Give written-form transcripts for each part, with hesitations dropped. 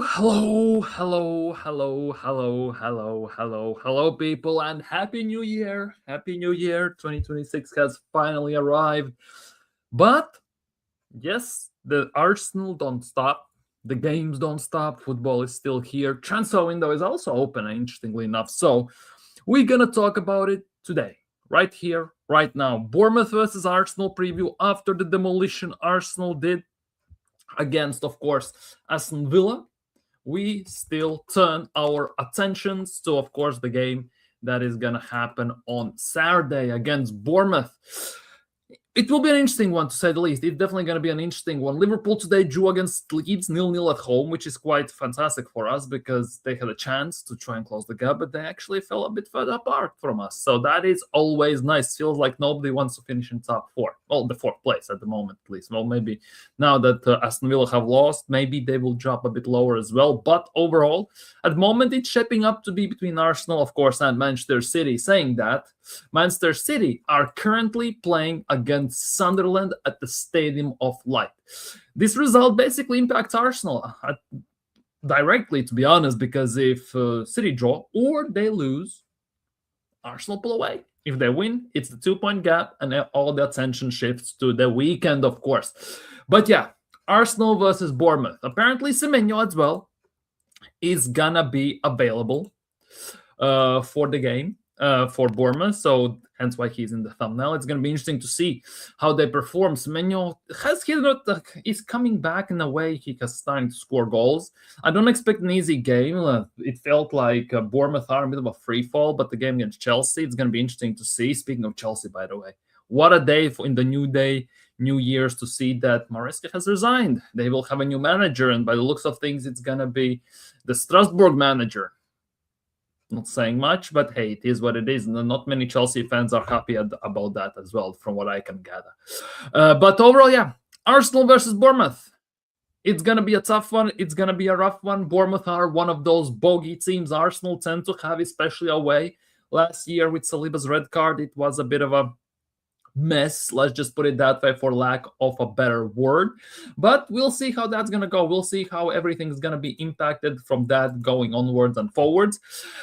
Hello, people, and Happy New Year! Happy New Year! 2026 has finally arrived. But yes, the Arsenal don't stop. The games don't stop. Football is still here. Transfer window is also open, interestingly enough. So we're gonna talk about it today, right here, right now. Bournemouth versus Arsenal preview after the demolition Arsenal did against, of course, Aston Villa. We still turn our attentions to, of course, the game that is going to happen on Saturday against Bournemouth. It will be an interesting one, to say the least. It's definitely going to be an interesting one. Liverpool today drew against Leeds 0-0 at home, which is quite fantastic for us because they had a chance to try and close the gap, but they actually fell a bit further apart from us. So that is always nice. Feels like nobody wants to finish in top four. Well, the fourth place at the moment, at least. Well, maybe now that Aston Villa have lost, maybe they will drop a bit lower as well. But overall, at the moment, it's shaping up to be between Arsenal, of course, and Manchester City. Saying that, Manchester City are currently playing against Sunderland at the Stadium of Light. This result basically impacts Arsenal directly, to be honest, because if City draw or they lose, Arsenal pull away. If they win, it's the 2-point gap, and all the attention shifts to the weekend, of course. But yeah, Arsenal versus Bournemouth. Apparently, Semenyo as well is gonna be available for the game. For Bournemouth, so hence why he's in the thumbnail. It's going to be interesting to see how they perform. Semenyo is coming back in a way. He has starting to score goals. I don't expect an easy game. It felt like Bournemouth are a bit of a free fall, but the game against Chelsea, it's going to be interesting to see. Speaking of Chelsea, by the way, what a day in the New Year's to see that Maresca has resigned. They will have a new manager, and by the looks of things, it's going to be the Strasbourg manager. Not saying much, but hey, it is what it is. And not many Chelsea fans are happy about that as well, from what I can gather. But overall, yeah, Arsenal versus Bournemouth. It's going to be a tough one. It's going to be a rough one. Bournemouth are one of those bogey teams Arsenal tend to have, especially away. Last year with Saliba's red card, it was a bit of a mess, let's just put it that way, for lack of a better word. But we'll see how that's going to go. We'll see how everything's going to be impacted from that going onwards and forwards.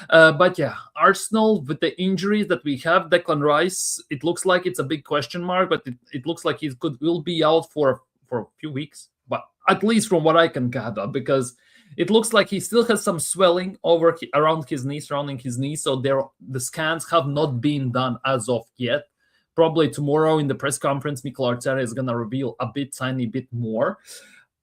But yeah, Arsenal, with the injuries that we have, Declan Rice, it looks like it's a big question mark, but it looks like will be out for a few weeks, but at least from what I can gather, because it looks like he still has some swelling around his knee, surrounding his knee. So the scans have not been done as of yet. Probably tomorrow in the press conference, Mikel Arteta is going to reveal tiny bit more.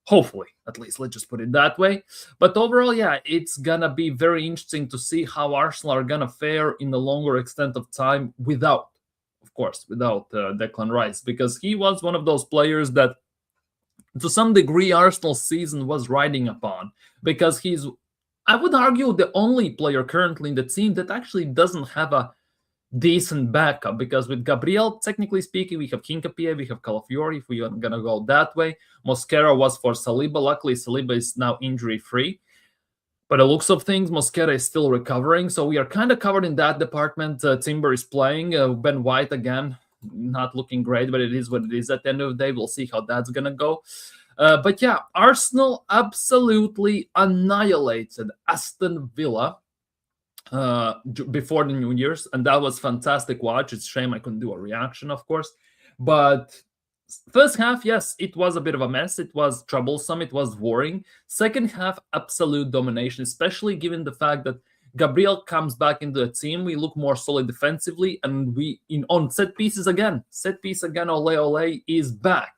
Hopefully, at least. Let's just put it that way. But overall, yeah, it's going to be very interesting to see how Arsenal are going to fare in the longer extent of time without Declan Rice, because he was one of those players that, to some degree, Arsenal's season was riding upon, because he's, I would argue, the only player currently in the team that actually doesn't have a decent backup, because with Gabriel, technically speaking, we have Hincapié, we have Calafiori, if we are going to go that way. Mosquera was for Saliba. Luckily, Saliba is now injury-free. But the looks of things, Mosquera is still recovering, so we are kind of covered in that department. Timber is playing. Ben White, again, not looking great, but it is what it is at the end of the day. We'll see how that's going to go. But yeah, Arsenal absolutely annihilated Aston Villa before the New Year's, and that was fantastic watch. It's a shame I couldn't do a reaction, of course, but first half, yes, it was a bit of a mess. It was troublesome. It was worrying. Second half, absolute domination, especially given the fact that Gabriel comes back into the team. We look more solid defensively, and on set pieces again. Set piece again, Ole is back.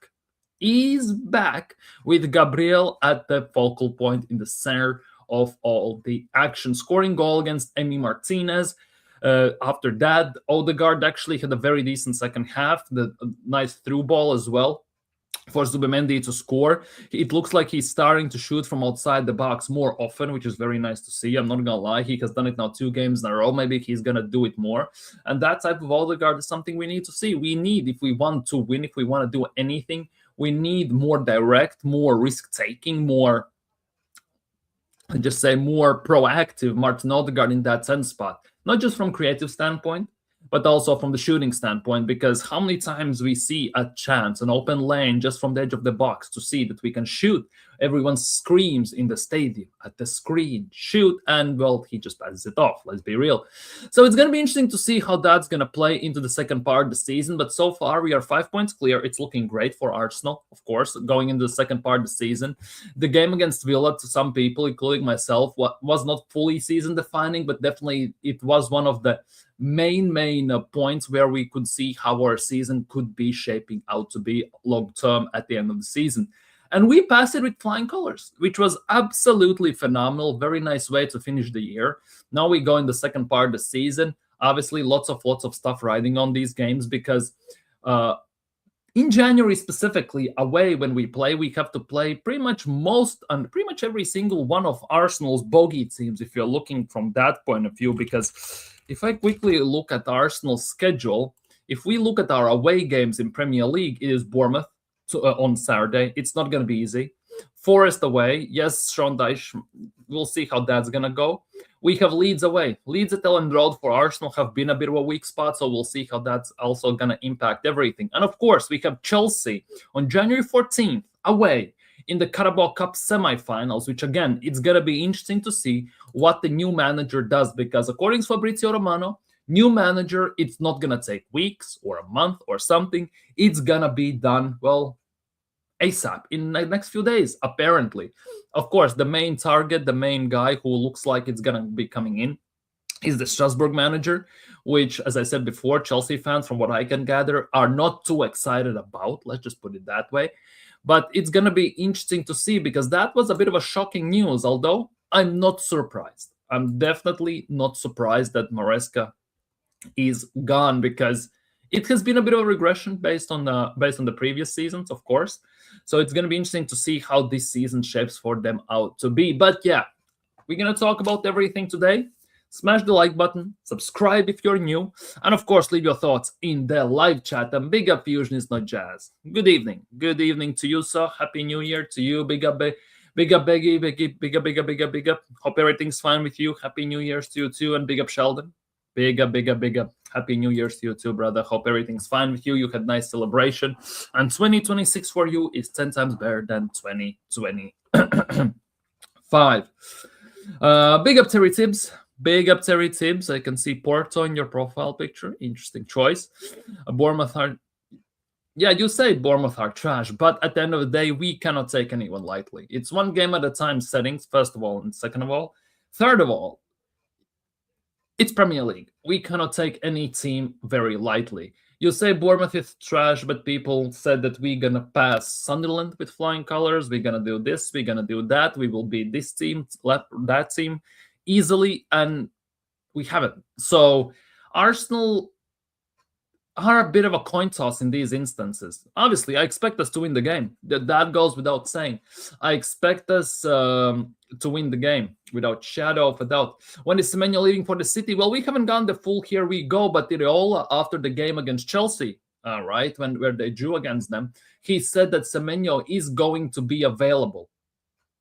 He's back with Gabriel at the focal point in the center of all the action, scoring goal against Emi Martinez. After that, Odegaard actually had a very decent second half, the nice through ball as well for Zubimendi to score. It looks like he's starting to shoot from outside the box more often, which is very nice to see. I'm not gonna lie, he has done it now 2 games in a row. Maybe he's gonna do it more, and that type of Odegaard is something we need to see. We need, if we want to win, if we want to do anything, we need more direct, more risk-taking, more proactive Martin Odegaard in that 10 spot. Not just from creative standpoint, but also from the shooting standpoint, because how many times we see a chance, an open lane just from the edge of the box to see that we can shoot Everyone screams in the stadium at the screen, shoot, and well, he just passes it off. Let's be real. So it's going to be interesting to see how that's going to play into the second part of the season. But so far, we are 5 points clear. It's looking great for Arsenal, of course, going into the second part of the season. The game against Villa, to some people, including myself, was not fully season defining, but definitely it was one of the main points where we could see how our season could be shaping out to be long term at the end of the season. And we passed it with flying colors, which was absolutely phenomenal. Very nice way to finish the year. Now we go in the second part of the season. Obviously, lots of stuff riding on these games because in January specifically, away when we play, we have to play pretty much every single one of Arsenal's bogey teams, if you're looking from that point of view. Because if I quickly look at Arsenal's schedule, if we look at our away games in Premier League, it is Bournemouth on Saturday. It's not going to be easy. Forest away. Yes, Sean Dyche. We'll see how that's going to go. We have Leeds away. Leeds at Ellen Road for Arsenal have been a bit of a weak spot, so we'll see how that's also going to impact everything. And of course, we have Chelsea on January 14th away in the Carabao Cup semi-finals, which again, it's going to be interesting to see what the new manager does, because according to Fabrizio Romano, new manager, it's not going to take weeks or a month or something. It's going to be done, well, ASAP in the next few days, apparently. Of course, the main target, the main guy who looks like it's going to be coming in is the Strasbourg manager, which, as I said before, Chelsea fans, from what I can gather, are not too excited about. Let's just put it that way. But it's going to be interesting to see, because that was a bit of a shocking news, although I'm not surprised. I'm definitely not surprised that Maresca is gone, because it has been a bit of a regression based on the previous seasons, of course. So it's going to be interesting to see how this season shapes for them out to be. But yeah, we're going to talk about everything today. Smash the like button, subscribe if you're new, and of course, leave your thoughts in the live chat. And big up Fusion is not jazz. Good evening. Good evening to you, sir. Happy New Year to you. Big up, Beggy, big up. Hope everything's fine with you. Happy New Year's to you too, and big up Sheldon. Big up. Happy New Year's to you too, brother. Hope everything's fine with you. You had nice celebration. And 2026 for you is 10 times better than 2025. Big up Terry Tibbs. I can see Porto in your profile picture. Interesting choice. Bournemouth are... Yeah, you say Bournemouth are trash, but at the end of the day, we cannot take anyone lightly. It's one game at a time settings, first of all, and second of all. Third of all, it's Premier League. We cannot take any team very lightly. You say Bournemouth is trash, but people said that we're going to pass Sunderland with flying colors. We're going to do this. We're going to do that. We will beat this team, that team easily, and we haven't. So Arsenal are a bit of a coin toss in these instances. Obviously, I expect us to win the game. That goes without saying. I expect us to win the game without shadow of a doubt. When is Semenyo leaving for the City? Well, we haven't gone the full here we go, but Iraola, after the game against Chelsea, right, where they drew against them, he said that Semenyo is going to be available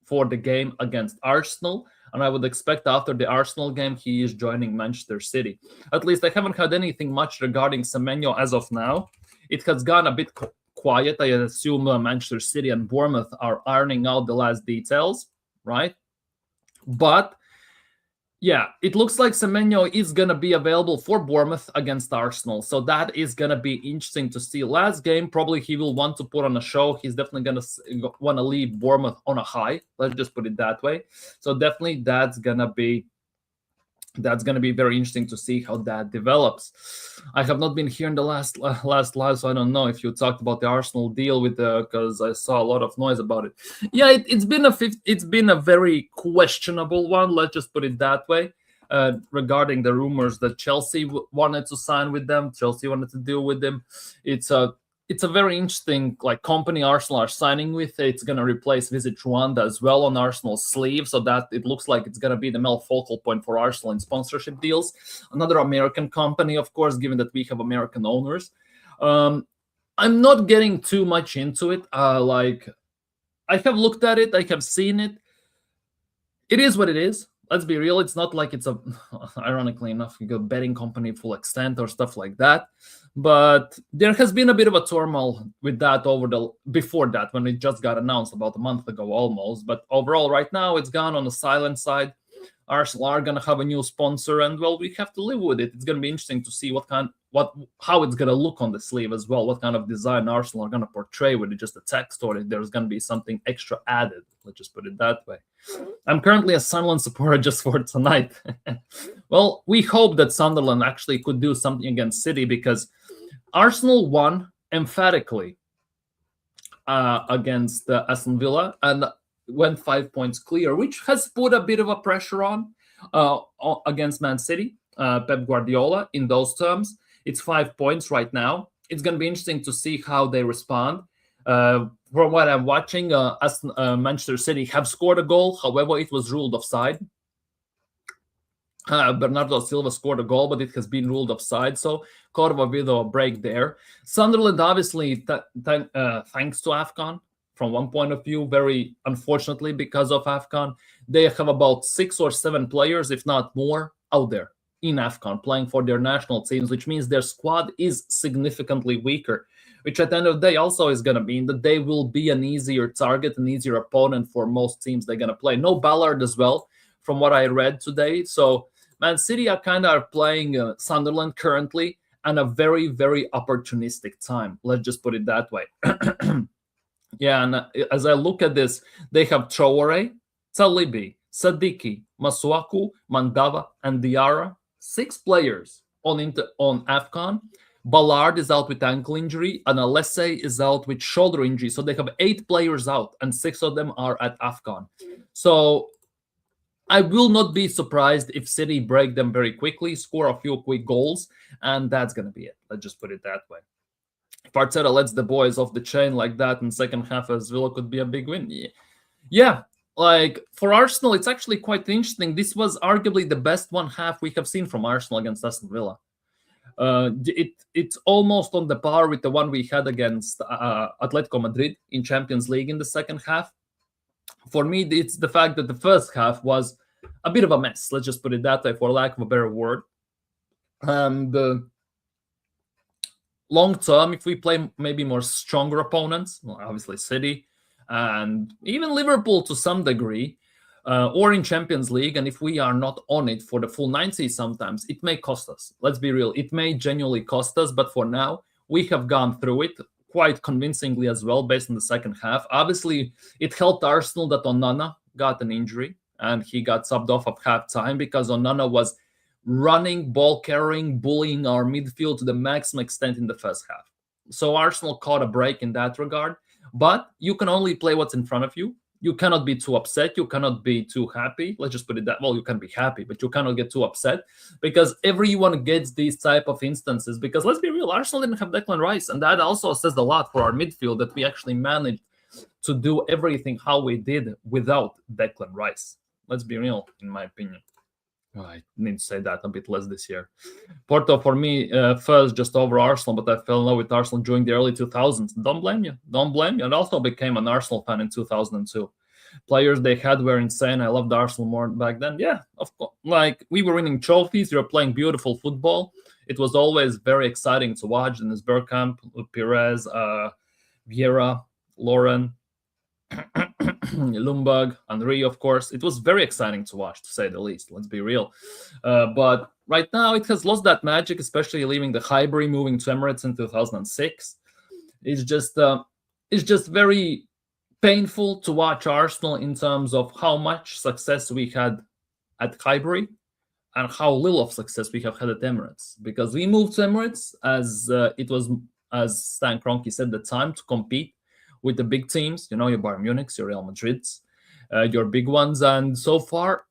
for the game against Arsenal. And I would expect after the Arsenal game, he is joining Manchester City. At least I haven't heard anything much regarding Semenyo as of now. It has gone a bit quiet. I assume Manchester City and Bournemouth are ironing out the last details, right? But yeah, it looks like Semenyo is going to be available for Bournemouth against Arsenal. So that is going to be interesting to see. Last game, probably he will want to put on a show. He's definitely going to want to leave Bournemouth on a high. Let's just put it that way. So definitely that's going to be very interesting to see how that develops. I have not been here in the last live, so I don't know if you talked about the Arsenal deal with because I saw a lot of noise about it. Yeah, it's been a very questionable one. Let's just put it that way. Regarding the rumors that Chelsea wanted to sign with them, Chelsea wanted to deal with them. It's a very interesting company Arsenal are signing with. It's going to replace Visit Rwanda as well on Arsenal's sleeve, so that it looks like it's going to be the main focal point for Arsenal in sponsorship deals. Another American company, of course, given that we have American owners. I'm not getting too much into it. I have looked at it. I have seen it. It is what it is. let's be real, it's not like it's a ironically enough a betting company full extent or stuff like that. But there has been a bit of a turmoil with that over the before that when it just got announced about a month ago almost. But overall, right now it's gone on the silent side. Arsenal are gonna have a new sponsor, and well, we have to live with it. It's gonna be interesting to see how it's gonna look on the sleeve as well. What kind of design Arsenal are gonna portray with it, just a text, or if there's gonna be something extra added. Let's just put it that way. I'm currently a Sunderland supporter just for tonight. Well, we hope that Sunderland actually could do something against City because Arsenal won emphatically against Aston Villa and went 5 points clear, which has put a bit of a pressure on against Man City, Pep Guardiola in those terms. It's 5 points right now. It's going to be interesting to see how they respond. From what I'm watching, Manchester City have scored a goal. However, it was ruled offside. Bernardo Silva scored a goal, but it has been ruled offside. So, caught a bit of a break there. Sunderland, obviously, thanks to AFCON, from one point of view, very unfortunately, because of AFCON, they have about 6 or 7 players, if not more, out there in AFCON playing for their national teams, which means their squad is significantly weaker, which at the end of the day also is going to mean that they will be an easier target, an easier opponent for most teams they're going to play. No Ballard as well, from what I read today. So Man City are kind of playing Sunderland currently and a very, very opportunistic time. Let's just put it that way. Yeah, and as I look at this, they have Traore, Talibi, Sadiki, Masuaku, Mandava, and Diarra. 6 players on AFCON. Ballard is out with ankle injury, and Alese is out with shoulder injury. So they have 8 players out, and 6 of them are at AFCON. So I will not be surprised if City break them very quickly, score a few quick goals, and that's going to be it. Let's just put it that way. If Arteta lets the boys off the chain like that in second half as well, could be a big win. Yeah, like for Arsenal, it's actually quite interesting. This was arguably the best one half we have seen from Arsenal against Aston Villa. It's almost on the par with the one we had against Atletico Madrid in Champions League in the second half. For me, it's the fact that the first half was a bit of a mess. Let's just put it that way, for lack of a better word. And long term, if we play maybe more stronger opponents, well, obviously City and even Liverpool to some degree, or in Champions League, and if we are not on it for the full 90 sometimes, it may cost us. Let's be real. It may genuinely cost us, but for now, we have gone through it quite convincingly as well based on the second half. Obviously, it helped Arsenal that Onana got an injury and he got subbed off at halftime because Onana was running, ball carrying, bullying our midfield to the maximum extent in the first half. So Arsenal caught a break in that regard, but you can only play what's in front of you. You cannot be too upset. You cannot be too happy. Let's just put it that. Well, you can be happy, but you cannot get too upset because everyone gets these type of instances. Because let's be real, Arsenal didn't have Declan Rice, and that also says a lot for our midfield that we actually managed to do everything how we did without Declan Rice. Let's be real, in my opinion. Well, I need to say that a bit less this year. Porto, for me, first just over Arsenal, but I fell in love with Arsenal during the early 2000s. Don't blame you. Don't blame you. And also became an Arsenal fan in 2002. Players they had were insane. I loved Arsenal more back then. Yeah, of course. Like, we were winning trophies. We were playing beautiful football. It was always very exciting to watch. Dennis Bergkamp, Pires, Vieira, Lauren, Lumberg, Henry, of course. It was very exciting to watch, to say the least. Let's be real. But right now, it has lost that magic, especially leaving the Highbury, moving to Emirates in 2006. It's just very painful to watch Arsenal in terms of how much success we had at Highbury and how little of success we have had at Emirates. Because we moved to Emirates as it was, as Stan Kroenke said at the time, to compete with the big teams, your Bayern Munichs, your Real Madrids, your big ones. And so far,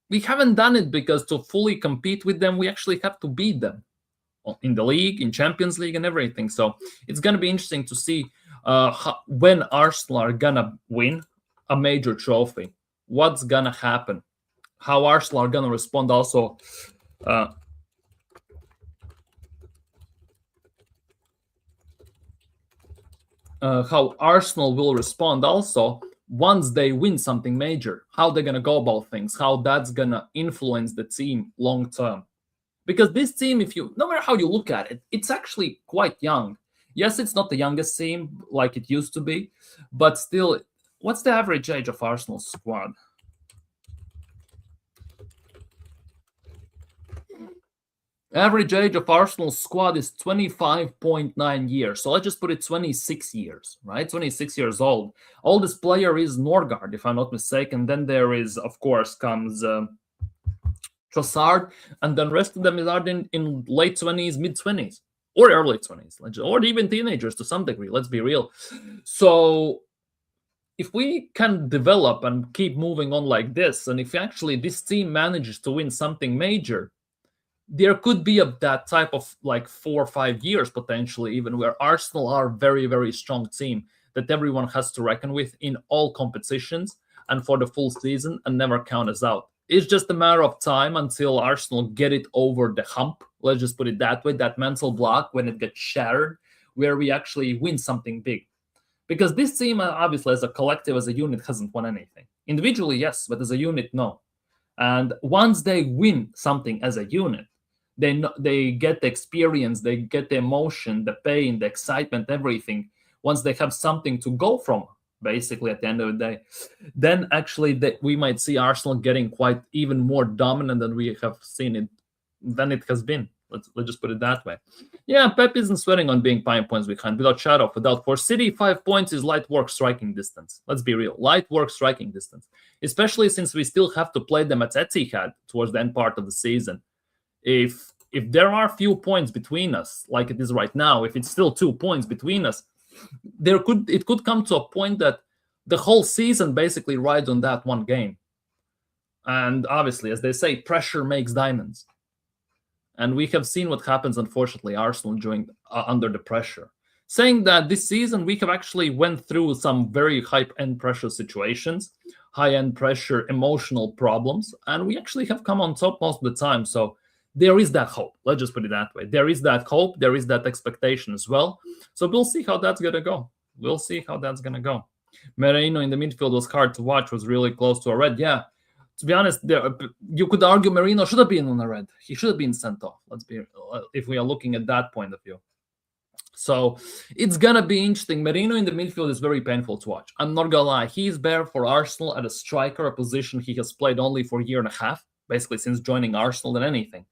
we haven't done it because to fully compete with them, we actually have to beat them in the league, in Champions League and everything. So it's going to be interesting to see when Arsenal are going to win a major trophy. What's going to happen? How Arsenal are going to respond also. How Arsenal will respond also once they win something major, how they're going to go about things, how that's going to influence the team long term. Because this team, no matter how you look at it, it's actually quite young. Yes, it's not the youngest team like it used to be, but still, what's the average age of Arsenal's squad? Average age of Arsenal's squad is 25.9 years. So let's just put it 26 years, right? 26 years old. Oldest player is Norgard, if I'm not mistaken. Then there is, of course, comes Trossard, and then rest of them are in late 20s, mid 20s, or early 20s, or even teenagers to some degree. Let's be real. So if we can develop and keep moving on like this, and if actually this team manages to win something major, there could be that type of like 4 or 5 years potentially, even where Arsenal are a very, very strong team that everyone has to reckon with in all competitions and for the full season and never count us out. It's just a matter of time until Arsenal get it over the hump. Let's just put it that way, that mental block when it gets shattered, where we actually win something big. Because this team, obviously, as a collective, as a unit, hasn't won anything. Individually, yes, but as a unit, no. And once they win something as a unit, they get the experience, they get the emotion, the pain, the excitement, everything. Once they have something to go from, basically, at the end of the day, then actually we might see Arsenal getting quite even more dominant than we have seen it than it has been. Let's just put it that way. Yeah, Pep isn't sweating on being 5 points behind. Without shadow of a doubt, for City, 5 points is light work striking distance. Let's be real, light work striking distance. Especially since we still have to play them at Etihad towards the end part of the season. If there are few points between us, like it is right now, if it's still 2 points between us, it could come to a point that the whole season basically rides on that one game. And obviously, as they say, pressure makes diamonds. And we have seen what happens, unfortunately, Arsenal under the pressure. Saying that this season we have actually went through some very high-end pressure situations, high-end pressure, emotional problems, and we actually have come on top most of the time. So there is that hope. Let's just put it that way. There is that hope. There is that expectation as well. So we'll see how that's going to go. We'll see how that's going to go. Merino in the midfield was hard to watch, was really close to a red. Yeah, to be honest, you could argue Merino should have been on a red. He should have been sent off. If we are looking at that point of view. So it's going to be interesting. Merino in the midfield is very painful to watch. I'm not going to lie. He's there for Arsenal at a striker, a position he has played only for a year and a half, basically since joining Arsenal than anything.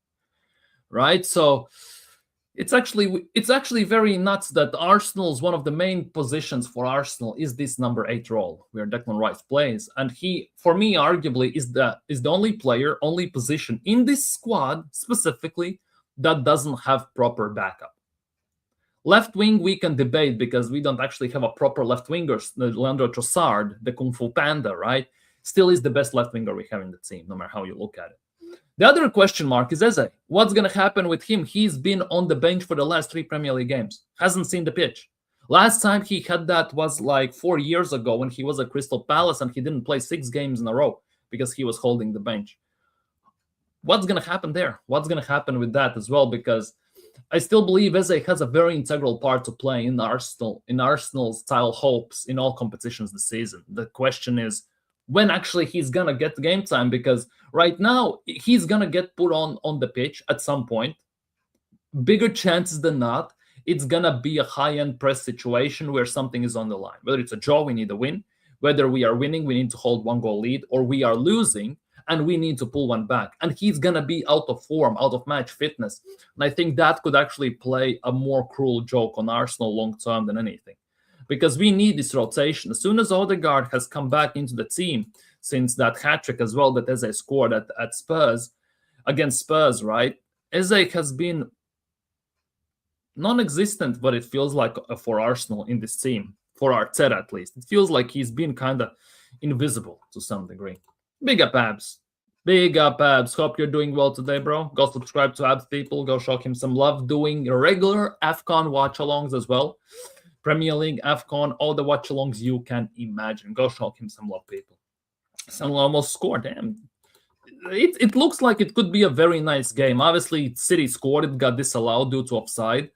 Right? So it's actually very nuts that Arsenal's one of the main positions for Arsenal is this number 8 role where Declan Rice plays. And he, for me, arguably is the only position in this squad specifically that doesn't have proper backup. Left wing, we can debate because we don't actually have a proper left winger. Leandro Trossard, the Kung Fu Panda, right? Still is the best left winger we have in the team, no matter how you look at it. The other question mark is Eze. What's going to happen with him? He's been on the bench for the last 3 Premier League games. Hasn't seen the pitch. Last time he had that was like 4 years ago when he was at Crystal Palace and he didn't play 6 games in a row because he was holding the bench. What's going to happen there? What's going to happen with that as well? Because I still believe Eze has a very integral part to play in Arsenal's style hopes in all competitions this season. The question is when actually he's going to get the game time, because right now he's going to get put on the pitch at some point. Bigger chances than not, it's going to be a high-end press situation where something is on the line. Whether it's a draw, we need a win. Whether we are winning, we need to hold 1-goal lead, or we are losing and we need to pull one back. And he's going to be out of form, out of match fitness. And I think that could actually play a more cruel joke on Arsenal long-term than anything. Because we need this rotation. As soon as Odegaard has come back into the team, since that hat-trick as well that Eze scored at Spurs, against Spurs, right? Eze has been non-existent, but it feels like for Arsenal in this team, for Arteta at least. It feels like he's been kind of invisible to some degree. Big up, Abs. Big up, Abs. Hope you're doing well today, bro. Go subscribe to Abs, people. Go show him some love. Doing regular AFCON watch-alongs as well. Premier League, AFCON, all the watch-alongs you can imagine. Go show him some love, people. Son almost scored. Damn. it looks like it could be a very nice game. Obviously, City scored, it got disallowed due to offside.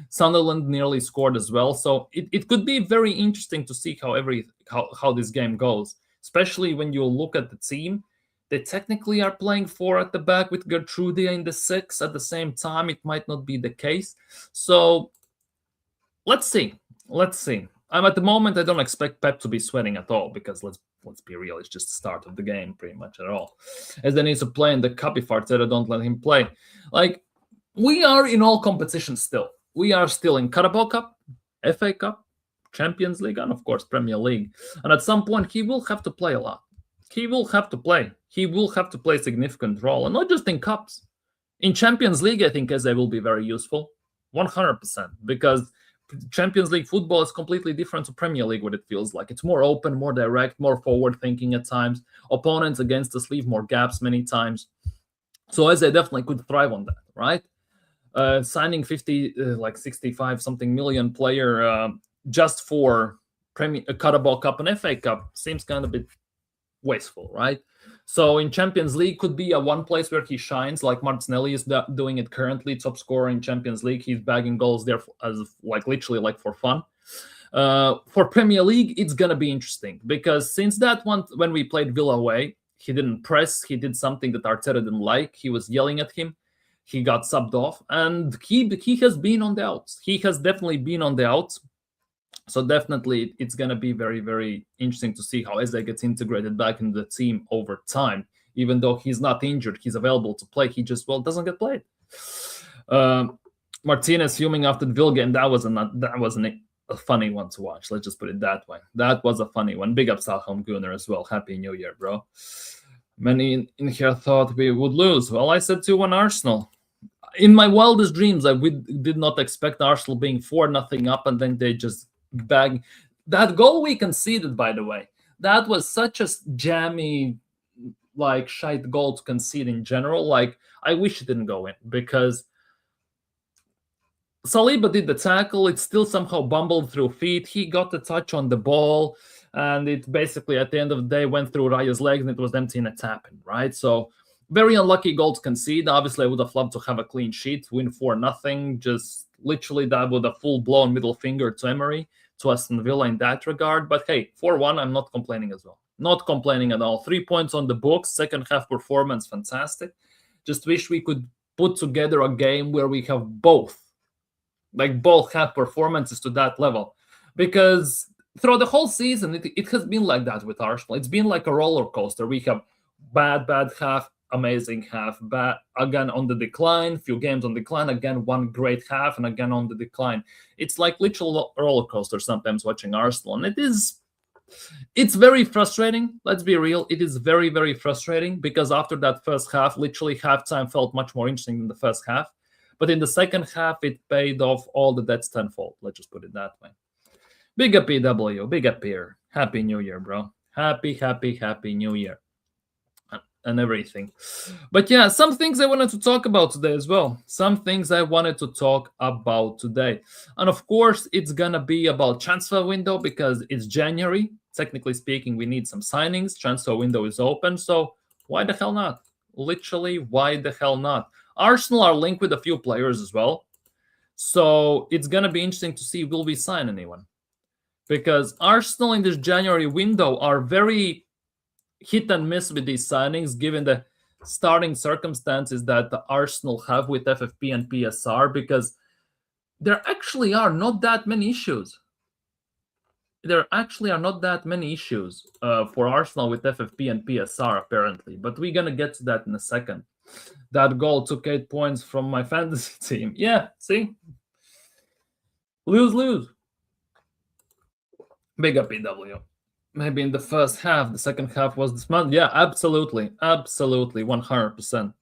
Sunderland nearly scored as well, so it could be very interesting to see how this game goes, especially when you look at the team. They technically are playing four at the back with Gertrudia in the six. At the same time, it might not be the case. So let's see. Let's see. At the moment, I don't expect Pep to be sweating at all because let's be real, it's just the start of the game pretty much at all. As they need to play in the cup if Arteta don't let him play. Like, we are in all competitions still. We are still in Carabao Cup, FA Cup, Champions League, and of course Premier League. And at some point, he will have to play a lot. He will have to play. He will have to play a significant role, and not just in cups. In Champions League, I think Eze will be very useful, 100%, because Champions League football is completely different to Premier League, what it feels like. It's more open, more direct, more forward-thinking at times. Opponents against us leave more gaps many times. So Eze definitely could thrive on that, right? Signing 65 something million player just for Carabao Cup and FA Cup seems kind of a bit wasteful, right? So in Champions League could be a one place where he shines, like Martinelli is doing it currently, top scorer in Champions League. He's bagging goals there as literally for fun. For Premier League, it's gonna be interesting because since that one, when we played Villa away, he didn't press. He did something that Arteta didn't like. He was yelling at him. He got subbed off, and he has been on the outs. He has definitely been on the outs. So definitely, it's going to be very, very interesting to see how Eze gets integrated back into the team over time. Even though he's not injured, he's available to play. He just doesn't get played. Martinez fuming after the Villa game. That wasn't a funny one to watch. Let's just put it that way. That was a funny one. Big up Salholm Gooner as well. Happy New Year, bro. Many in here thought we would lose. Well, I said 2-1 Arsenal. In my wildest dreams, I did not expect Arsenal being 4-0 up, and then they just bag that goal we conceded. By the way, that was such a jammy, shite goal to concede in general. Like, I wish it didn't go in because Saliba did the tackle. It still somehow bumbled through feet. He got the touch on the ball, and it basically at the end of the day went through Raya's legs, and it was empty in a tap-in, right? So very unlucky goal to concede. Obviously, I would have loved to have a clean sheet, win 4-0. Just literally that with a full-blown middle finger to Emery, to Aston Villa in that regard. But hey, 4-1, I'm not complaining as well. Not complaining at all. 3 points on the books. Second half performance, fantastic. Just wish we could put together a game where we have both have performances to that level. Because throughout the whole season, it has been like that with Arsenal. It's been like a roller coaster. We have bad half, amazing half, bad again on the decline, few games on decline, again one great half, and again on the decline. It's like literal roller coaster sometimes watching Arsenal, and it's very frustrating. Let's be real, it is very, very frustrating because after that first half, literally halftime felt much more interesting than the first half, but in the second half it paid off all the debts tenfold. Let's just put it that way. Big up PW, big up here. Happy New Year, bro. Happy New Year. And everything. But yeah, some things I wanted to talk about today as well. And of course, it's gonna be about transfer window because it's January. Technically speaking, we need some signings. Transfer window is open, so why the hell not? Literally, why the hell not? Arsenal are linked with a few players as well, so it's gonna be interesting to see will we sign anyone, because Arsenal in this January window are very hit and miss with these signings, given the starting circumstances that the Arsenal have with FFP and PSR, because there actually are not that many issues. For Arsenal with FFP and PSR, apparently. But we're going to get to that in a second. That goal took 8 points from my fantasy team. Yeah, see? Lose. Big up PW. Maybe in the first half, the second half was this month. Yeah, absolutely, 100%.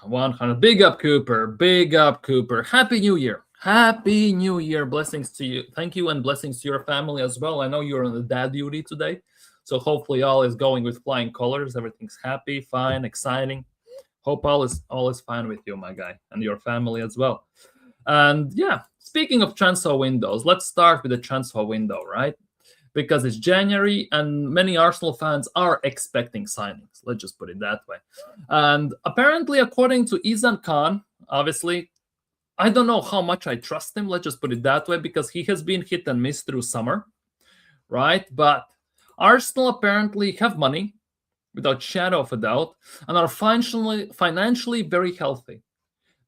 100. Big up Cooper. Happy New Year. Blessings to you. Thank you, and blessings to your family as well. I know you're on the dad duty today, so hopefully all is going with flying colors. Everything's happy, fine, exciting. Hope all is fine with you, my guy, and your family as well. And yeah, speaking of transfer windows, let's start with the transfer window, right? because it's January and many Arsenal fans are expecting signings. Let's just put it that way. And apparently, according to Izan Khan, obviously, I don't know how much I trust him. Let's just put it that way, because he has been hit and miss through summer, right? But Arsenal apparently have money, without shadow of a doubt, and are financially very healthy.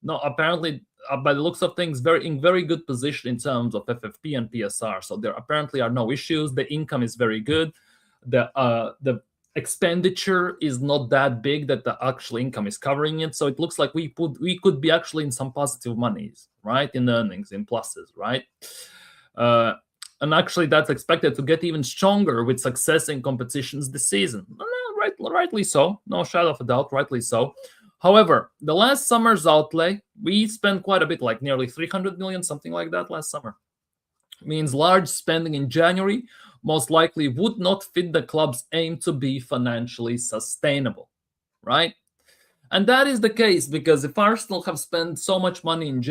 No, apparently, by the looks of things, in very good position in terms of FFP and PSR. So there apparently are no issues. The income is very good. The expenditure is not that big that the actual income is covering it. So it looks like we could be actually in some positive monies, right? In earnings, in pluses, right? And actually, that's expected to get even stronger with success in competitions this season. Rightly so. No shadow of a doubt, rightly so. However, the last summer's outlay, we spent quite a bit, like nearly 300 million, something like that last summer. Means large spending in January most likely would not fit the club's aim to be financially sustainable, right? And that is the case because if Arsenal have spent so much money in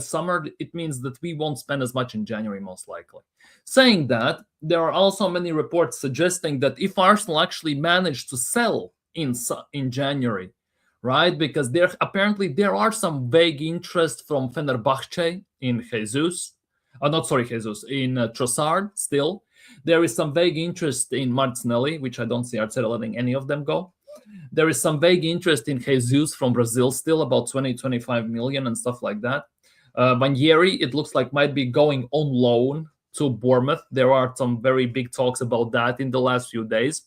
summer, it means that we won't spend as much in January, most likely. Saying that, there are also many reports suggesting that if Arsenal actually managed to sell in January, right, because there are some vague interest from Fenerbahce in Jesus, in Trossard still. There is some vague interest in Martinelli, which I don't see Arteta letting any of them go. There is some vague interest in Jesus from Brazil still, about 20-25 million and stuff like that. Banjeri, it looks like, might be going on loan to Bournemouth. There are some very big talks about that in the last few days.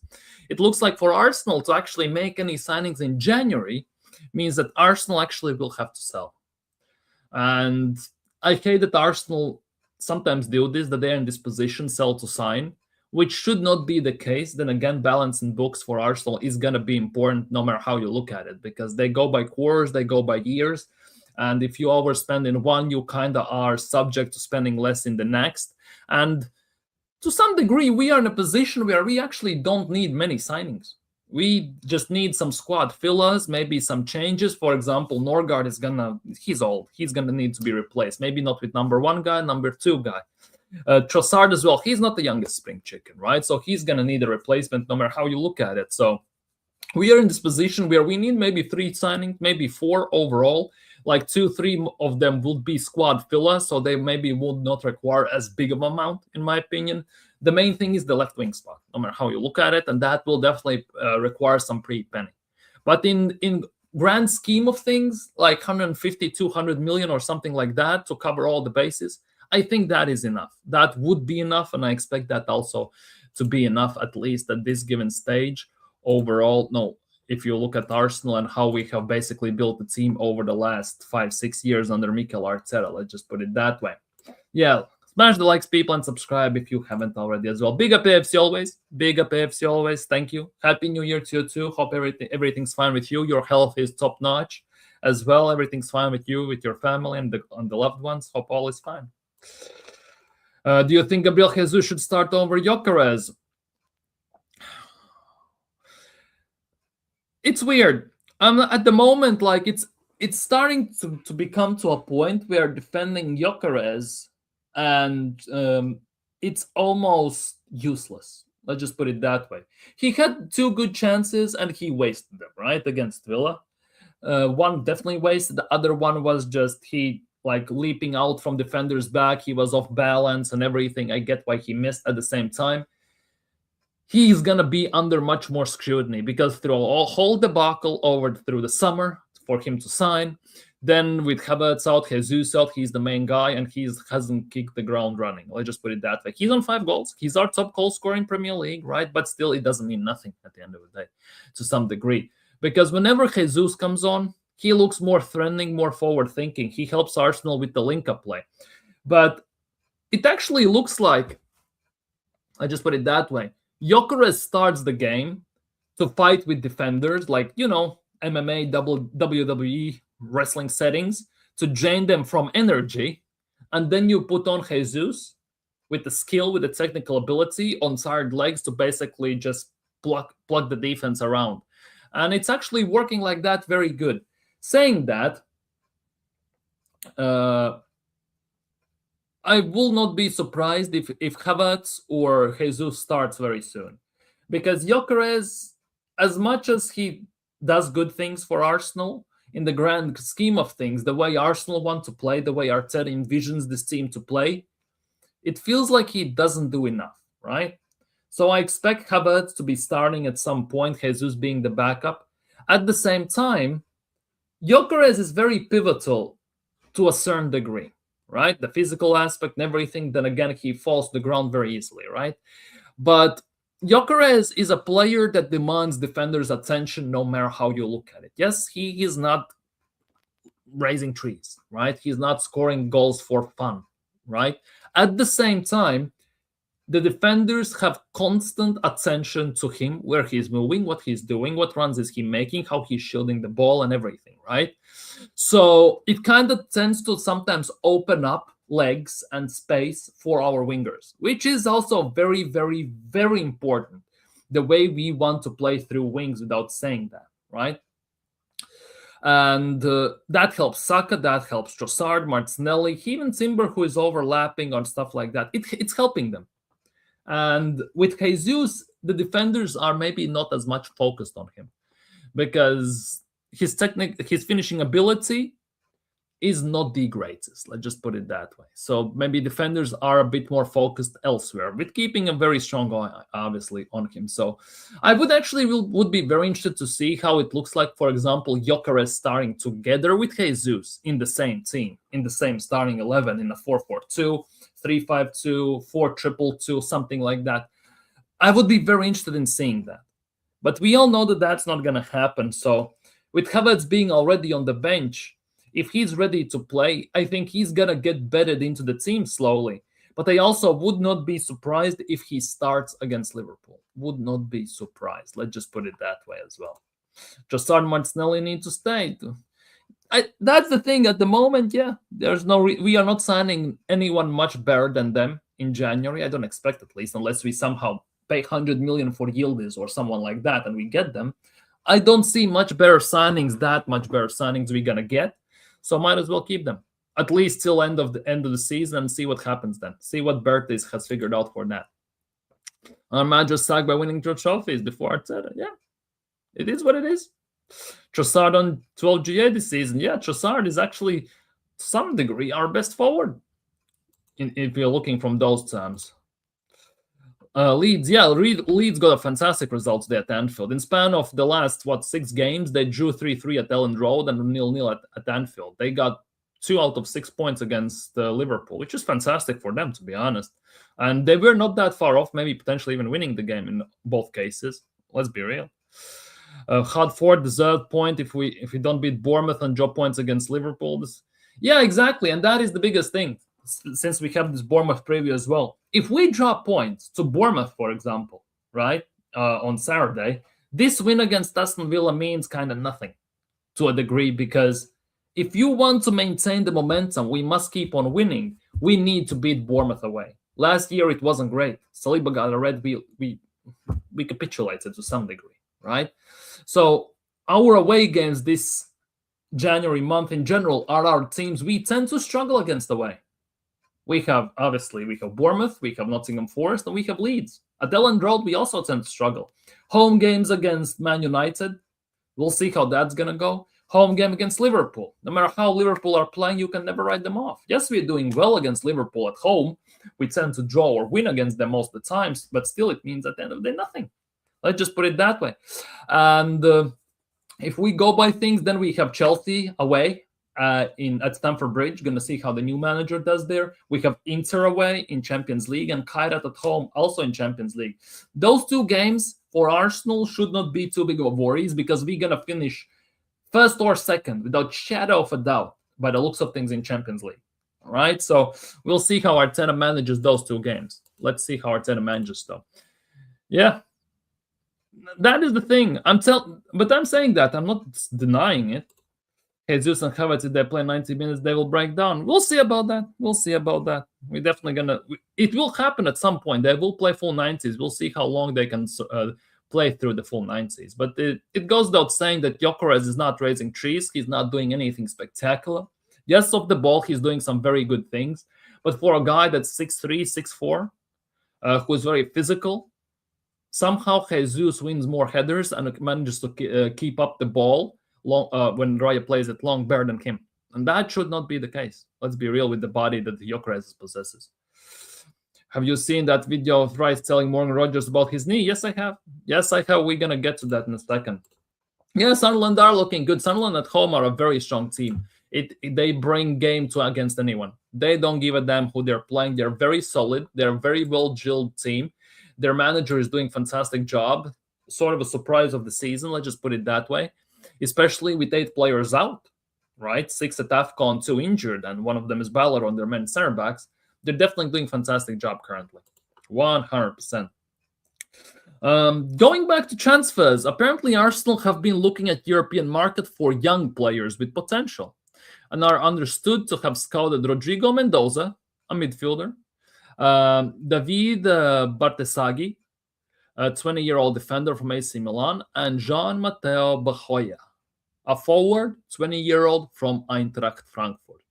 It looks like for Arsenal to actually make any signings in January means that Arsenal actually will have to sell. And I hate that Arsenal sometimes do this, that they're in this position, sell to sign, which should not be the case. Then again, balancing books for Arsenal is going to be important no matter how you look at it, because they go by quarters, they go by years. And if you overspend in one, you kind of are subject to spending less in the next. And to some degree, we are in a position where we actually don't need many signings. We just need some squad fillers, maybe some changes. For example, Norgard he's old. He's going to need to be replaced. Maybe not with number one guy, number two guy. Trossard as well. He's not the youngest spring chicken, right? So he's going to need a replacement no matter how you look at it. So we are in this position where we need maybe 3 signings, maybe 4 overall. Like 2-3 of them would be squad fillers, so they maybe would not require as big of an amount, in my opinion. The main thing is the left wing spot, no matter how you look at it, and that will definitely require some pre-penny. But in grand scheme of things, like 150, 200 million or something like that to cover all the bases, I think that is enough. That would be enough, and I expect that also to be enough, at least at this given stage. Overall, no, if you look at Arsenal and how we have basically built the team over the last 5-6 years under Mikel Arteta, let's just put it that way. Yeah, smash the likes, people, and subscribe if you haven't already as well. Big up AFC always. Big up AFC always. Thank you. Happy New Year to you too. Hope everything's fine with you. Your health is top notch as well. Everything's fine with you, with your family, and the loved ones. Hope all is fine. Do you think Gabriel Jesus should start over Gyökeres? It's weird. At the moment, like it's starting to become to a point where defending Gyökeres and it's almost useless. Let's just put it that way. He had 2 good chances and he wasted them, right, against Villa. One definitely wasted. The other one was just he leaping out from defenders back. He was off balance and everything. I get why he missed at the same time. He's going to be under much more scrutiny because through a whole debacle through the summer for him to sign, then with Havertz out, Jesus out, he's the main guy and he hasn't kicked the ground running. Let's just put it that way. He's on 5 goals. He's our top goal scorer in Premier League, right? But still, it doesn't mean nothing at the end of the day to some degree. Because whenever Jesus comes on, he looks more threatening, more forward-thinking. He helps Arsenal with the link-up play. But it actually looks like, I just put it that way, Gyökeres starts the game to fight with defenders, like, MMA, WWE, wrestling settings, to drain them from energy. And then you put on Jesus with the skill, with the technical ability on tired legs to basically just plug the defense around. And it's actually working like that very good. Saying that, I will not be surprised if Havertz or Jesus starts very soon, because Gyökeres, as much as he does good things for Arsenal in the grand scheme of things, the way Arsenal want to play, the way Arteta envisions this team to play, it feels like he doesn't do enough, right? So I expect Havertz to be starting at some point, Jesus being the backup. At the same time, Gyökeres is very pivotal to a certain degree, right? The physical aspect and everything, then again, he falls to the ground very easily, right? But Gyökeres is a player that demands defenders' attention no matter how you look at it. Yes, he is not raising trees, right? He's not scoring goals for fun, right? At the same time, the defenders have constant attention to him, where he's moving, what he's doing, what runs is he making, how he's shielding the ball, and everything, right? So it kind of tends to sometimes open up legs and space for our wingers, which is also very, very, very important. The way we want to play through wings without saying that, right? And that helps Saka, that helps Trossard, Martinelli, even Timber, who is overlapping on stuff like that. It's helping them. And with Jesus, the defenders are maybe not as much focused on him because his finishing ability is not the greatest. Let's just put it that way. So maybe defenders are a bit more focused elsewhere, with keeping a very strong eye, obviously, on him. So I would be very interested to see how it looks like, for example, Gyökeres starting together with Jesus in the same team, in the same starting 11, in a 4-4-2, 3-5-2, 4-2-2, something like that. I would be very interested in seeing that. But we all know that that's not going to happen. So with Havertz being already on the bench, if he's ready to play, I think he's going to get bedded into the team slowly. But I also would not be surprised if he starts against Liverpool. Would not be surprised. Let's just put it that way as well. Trossard, Martinelli need to stay. That's the thing at the moment. Yeah, there's we are not signing anyone much better than them in January. I don't expect, at least, unless we somehow pay 100 million for Yildiz or someone like that and we get them. I don't see much better signings, that much better signings we're going to get. So might as well keep them at least till end of the season and see what happens then. See what Bertis has figured out for that. Armand just sacked by winning 2 trophies before Arteta. Yeah, it is what it is. Trossard on 12 GA this season. Yeah, Trossard is actually, to some degree, our best forward if you're looking from those terms. Leeds got a fantastic result today at Anfield. In span of the last 6 games, they drew 3-3 at Ellen Road and 0-0 at Anfield. They got 2 out of 6 points against Liverpool, which is fantastic for them, to be honest. And they were not that far off, maybe potentially even winning the game in both cases. Let's be real. Hartford deserved point if we don't beat Bournemouth and drop points against Liverpool. Yeah, exactly, and that is the biggest thing. Since we have this Bournemouth preview as well, if we drop points to Bournemouth, for example, right, on Saturday, this win against Aston Villa means kind of nothing to a degree, because if you want to maintain the momentum, we must keep on winning. We need to beat Bournemouth away. Last year, it wasn't great. Saliba got a red. We capitulated to some degree, right? So our away games this January month in general are our teams we tend to struggle against away. We have Bournemouth, we have Nottingham Forest, and we have Leeds. At Ellen Road, we also tend to struggle. Home games against Man United, we'll see how that's going to go. Home game against Liverpool. No matter how Liverpool are playing, you can never write them off. Yes, we're doing well against Liverpool at home. We tend to draw or win against them most of the times, but still it means at the end of the day, nothing. Let's just put it that way. And if we go by things, then we have Chelsea away. At Stamford Bridge, going to see how the new manager does there. We have Inter away in Champions League and Kairat at home, also in Champions League. Those 2 games for Arsenal should not be too big of worries, because we're going to finish first or second without shadow of a doubt by the looks of things in Champions League. All right, so we'll see how Arteta manages those 2 games. Let's see how Arteta manages though. Yeah, that is the thing. But I'm saying that I'm not denying it. Jesus and Havertz, if they play 90 minutes, they will break down. We'll see about that. We're definitely going to... It will happen at some point. They will play full 90s. We'll see how long they can play through the full 90s. But it goes without saying that Gyökeres is not raising trees. He's not doing anything spectacular. Yes, off the ball, he's doing some very good things. But for a guy that's 6'3", 6'4", who is very physical, somehow Jesus wins more headers and manages to keep up the ball when Raya plays it long better than him. And that should not be the case. Let's be real with the body that Gyökeres possesses. Have you seen that video of Rice telling Morgan Rogers about his knee? Yes, I have. Yes, I have. We're going to get to that in a second. Yeah, Sunderland are looking good. Sunderland at home are a very strong team. They bring game to against anyone. They don't give a damn who they're playing. They're very solid. They're a very well-drilled team. Their manager is doing a fantastic job. Sort of a surprise of the season, let's just put it that way. Especially with 8 players out, right? 6 at AFCON, 2 injured, and one of them is Balor on their main center backs. They're definitely doing a fantastic job currently. 100%. Going back to transfers, apparently Arsenal have been looking at European market for young players with potential and are understood to have scouted Rodrigo Mendoza, a midfielder, David Bartesaghi, a 20-year-old defender from AC Milan, and Jean Matteo Bajoya, a forward, 20-year-old from Eintracht Frankfurt,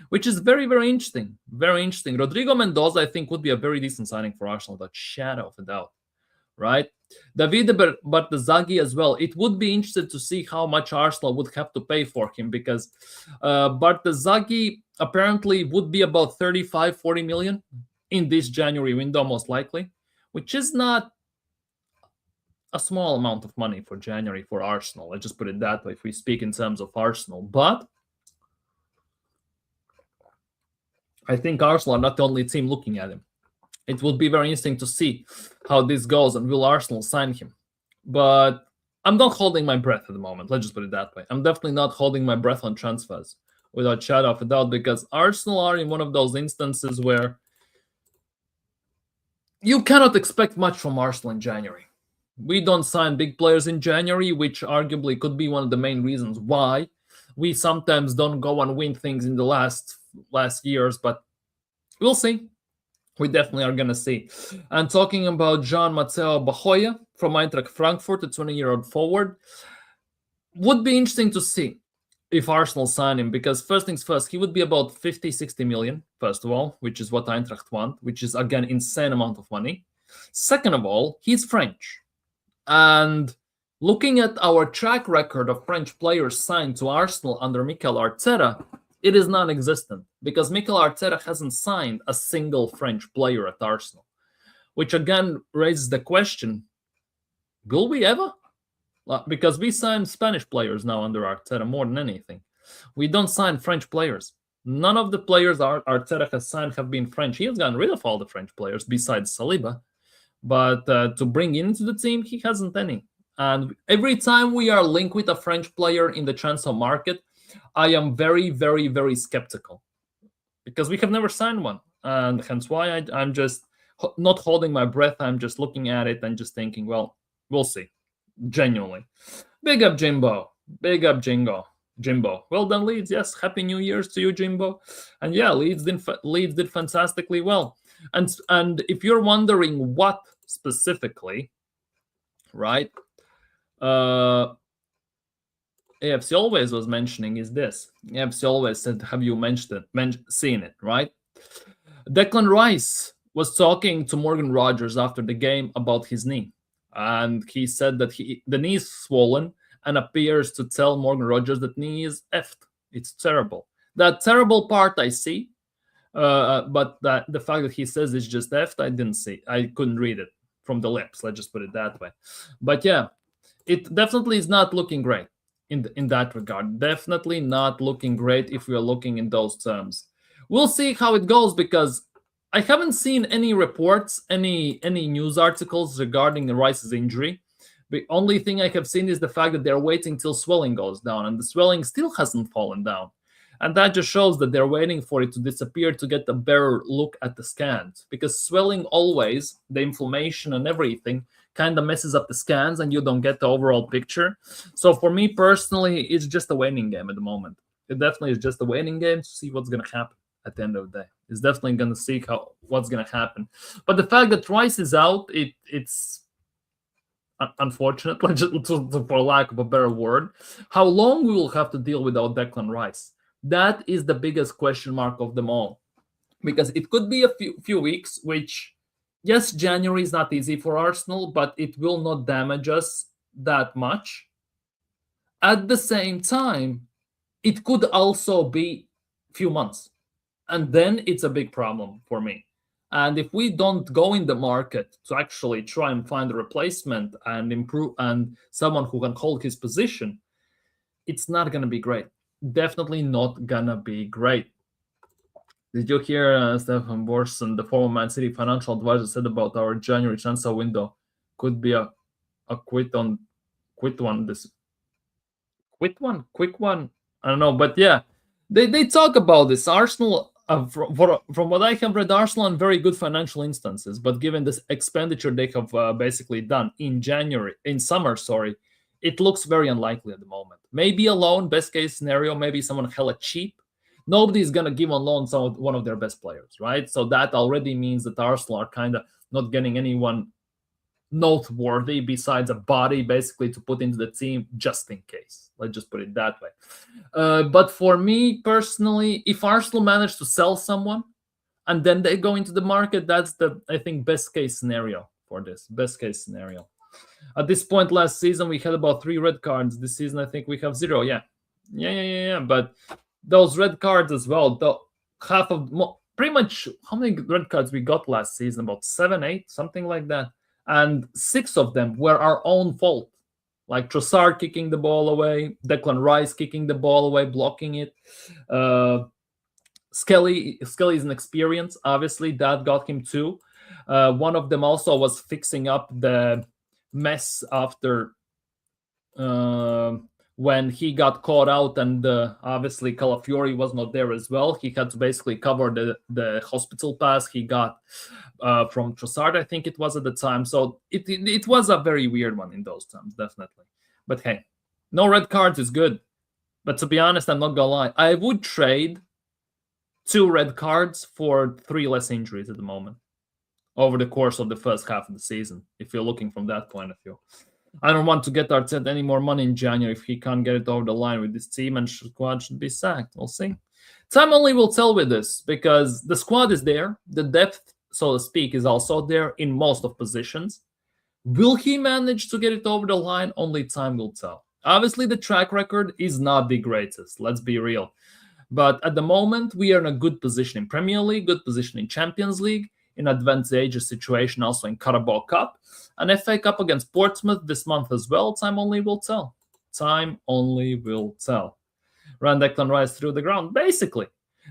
which is very, very interesting. Very interesting. Rodrigo Mendoza, I think, would be a very decent signing for Arsenal, without shadow of a doubt, right? David Bartesaghi as well. It would be interesting to see how much Arsenal would have to pay for him, because Bartesaghi apparently would be about 35, 40 million in this January window, most likely, which is not a small amount of money for January for Arsenal. Let's just put it that way if we speak in terms of Arsenal. But I think Arsenal are not the only team looking at him. It will be very interesting to see how this goes and will Arsenal sign him. But I'm not holding my breath at the moment. Let's just put it that way. I'm definitely not holding my breath on transfers without shadow of a doubt, because Arsenal are in one of those instances where you cannot expect much from Arsenal in January. We don't sign big players in January, which arguably could be one of the main reasons why we sometimes don't go and win things in the last years, but we'll see. We definitely are going to see. And talking about Jean Matteo Bajoya from Eintracht Frankfurt, a 20-year-old forward, would be interesting to see if Arsenal sign him, because first things first, he would be about 50, 60 million, first of all, which is what Eintracht want, which is, again, insane amount of money. Second of all, he's French. And looking at our track record of French players signed to Arsenal under Mikel Arteta, it is non-existent, because Mikel Arteta hasn't signed a single French player at Arsenal, which again raises the question, will we ever? Because we sign Spanish players now under Arteta more than anything. We don't sign French players. None of the players Arteta has signed have been French. He has gotten rid of all the French players besides Saliba. But to bring into the team, he hasn't any. And every time we are linked with a French player in the transfer market, I am very, very, very skeptical, because we have never signed one. And hence why I'm just not holding my breath. I'm just looking at it and just thinking, well, we'll see. Genuinely. Big up, Jimbo. Big up, Jimbo. Well done, Leeds. Yes, Happy New Year's to you, Jimbo. And yeah, Leeds did fantastically well. And if you're wondering what specifically, right, AFC Always was mentioning is this. AFC Always said, have you seen it, right? Declan Rice was talking to Morgan Rogers after the game about his knee. And he said that the knee is swollen and appears to tell Morgan Rogers that knee is effed. It's terrible. That terrible part I see. But the fact that he says it's just effed, I didn't see. I couldn't read it from the lips. Let's just put it that way. But yeah, it definitely is not looking great in that regard. Definitely not looking great if we are looking in those terms. We'll see how it goes, because I haven't seen any reports, any news articles regarding Rice's injury. The only thing I have seen is the fact that they're waiting till swelling goes down, and the swelling still hasn't fallen down. And that just shows that they're waiting for it to disappear to get a better look at the scans. Because swelling always, the inflammation and everything, kind of messes up the scans and you don't get the overall picture. So for me personally, it's just a waiting game at the moment. It definitely is just a waiting game to see what's going to happen at the end of the day. It's definitely going to see what's going to happen. But the fact that Rice is out, it's unfortunate, for lack of a better word. How long we will have to deal without Declan Rice? That is the biggest question mark of them all. because it could be a few weeks, which, yes, January is not easy for Arsenal, but it will not damage us that much. At the same time, it could also be few months, and then it's a big problem for me. And if we don't go in the market to actually try and find a replacement and improve and someone who can hold his position, it's not going to be great. Definitely not going to be great. Did you hear Stefan Borson, the former Man City financial advisor, said about our January transfer window could be a quick one? I don't know, but yeah, they talk about this. Arsenal, from what I have read, Arsenal in very good financial instances, but given this expenditure they have basically done in summer, it looks very unlikely at the moment. Maybe a loan, best case scenario, maybe someone hella cheap. Nobody's gonna give on loan one of their best players, right? So that already means that Arsenal are kind of not getting anyone noteworthy besides a body basically to put into the team just in case. Let's just put it that way. But for me personally, if Arsenal manage to sell someone and then they go into the market, that's the, I think, best case scenario for this. Best case scenario. At this point last season, we had about 3 red cards. This season, I think we have 0. Yeah. But those red cards as well, pretty much how many red cards we got last season? About 7, 8, something like that. And 6 of them were our own fault. Like Trossard kicking the ball away, Declan Rice kicking the ball away, blocking it. Skelly's an experience, obviously, that got him 2. One of them also was fixing up the mess after when he got caught out, and obviously Calafiori was not there as well. He had to basically cover the hospital pass he got from Trossard, I think it was at the time. So it was a very weird one in those times, definitely. But hey, no red cards is good. But to be honest, I'm not gonna lie, I would trade 2 red cards for 3 less injuries at the moment over the course of the first half of the season, if you're looking from that point of view. I don't want to get Arteta any more money in January if he can't get it over the line with this team, and squad should be sacked. We'll see. Time only will tell with this, because the squad is there. The depth, so to speak, is also there in most of positions. Will he manage to get it over the line? Only time will tell. Obviously, the track record is not the greatest. Let's be real. But at the moment, we are in a good position in Premier League, good position in Champions League, in advantageous situation also in Carabao Cup, and FA Cup against Portsmouth this month as well. Time only will tell. Time only will tell. Ran Declan Rice through the ground, basically.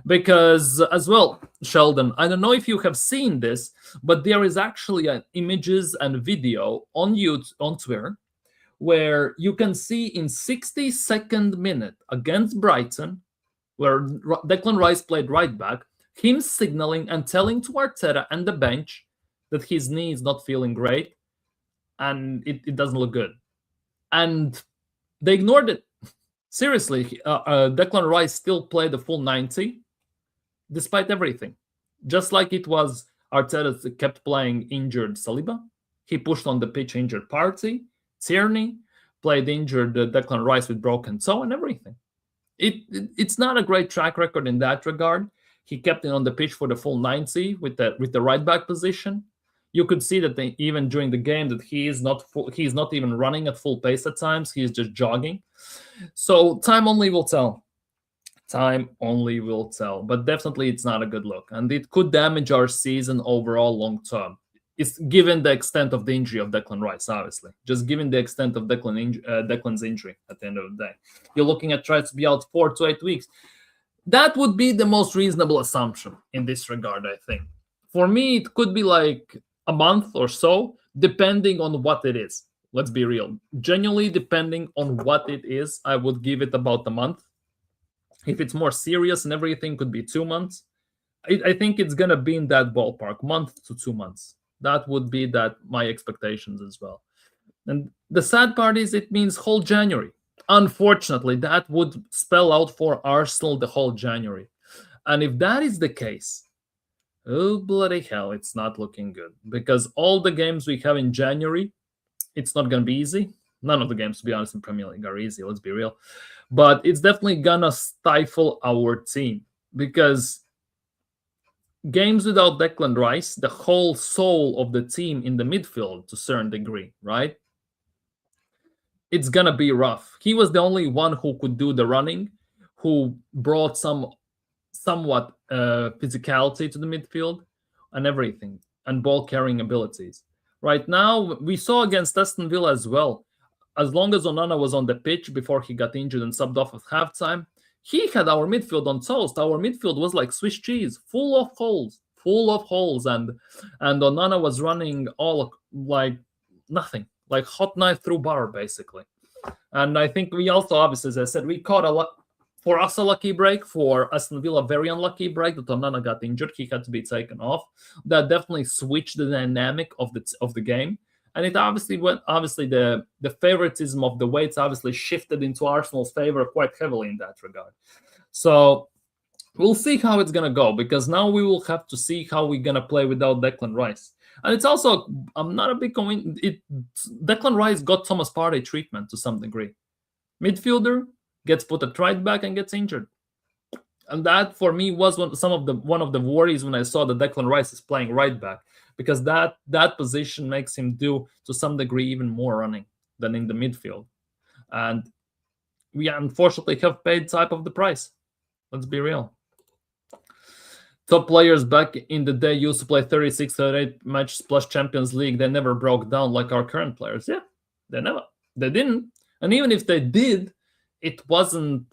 Because, as well, Sheldon, I don't know if you have seen this, but there is actually images and video on YouTube, on Twitter, where you can see in 62nd minute against Brighton, where Declan Rice played right back, him signaling and telling to Arteta and the bench that his knee is not feeling great and it doesn't look good. And they ignored it. Seriously, Declan Rice still played the full 90 despite everything. Just like it was Arteta kept playing injured Saliba. He pushed on the pitch injured Partey, Tierney, played injured Declan Rice with broken toe and everything. It's not a great track record in that regard. He kept it on the pitch for the full 90 with the right back position. You could see that even during the game that he's not even running at full pace at times. He's just jogging. So time only will tell. Time only will tell. But definitely it's not a good look. And it could damage our season overall long term. It's given the extent of the injury of Declan Rice, obviously. Just given the extent of Declan's injury at the end of the day. You're looking at trying to be out 4 to 8 weeks. That would be the most reasonable assumption in this regard, I think. For me, it could be like a month or so, depending on what it is. Let's be real. Genuinely, depending on what it is, I would give it about a month. If it's more serious and everything, could be 2 months. I think it's going to be in that ballpark, month to 2 months. That would be my expectations as well. And the sad part is it means whole January. Unfortunately, that would spell out for Arsenal the whole January. And if that is the case, oh bloody hell, it's not looking good. Because all the games we have in January, it's not going to be easy. None of the games, to be honest, in Premier League are easy, let's be real. But it's definitely going to stifle our team. Because games without Declan Rice, the whole soul of the team in the midfield to a certain degree, right? It's gonna be rough. He was the only one who could do the running, who brought somewhat physicality to the midfield and everything, and ball carrying abilities. Right now, we saw against Aston Villa as well. As long as Onana was on the pitch before he got injured and subbed off at halftime, he had our midfield on toast. Our midfield was like Swiss cheese, full of holes, and Onana was running all like nothing, like hot knife through bar, basically. And I think we also, obviously, as I said, we caught for us a lucky break, for Aston Villa a very unlucky break that Onana got injured. He had to be taken off. That definitely switched the dynamic of the game. And it obviously the favoritism of the weights obviously shifted into Arsenal's favor quite heavily in that regard. So we'll see how it's going to go, because now we will have to see how we're going to play without Declan Rice. And it's also, I'm not a big Declan Rice got Thomas Partey treatment to some degree. Midfielder gets put at right back and gets injured. And that, for me, was one of the worries when I saw that Declan Rice is playing right back, because that position makes him do, to some degree, even more running than in the midfield. And we unfortunately have paid type of the price. Let's be real. Top players back in the day used to play 36, 38 matches plus Champions League. They never broke down like our current players. Yeah, they didn't. And even if they did, it wasn't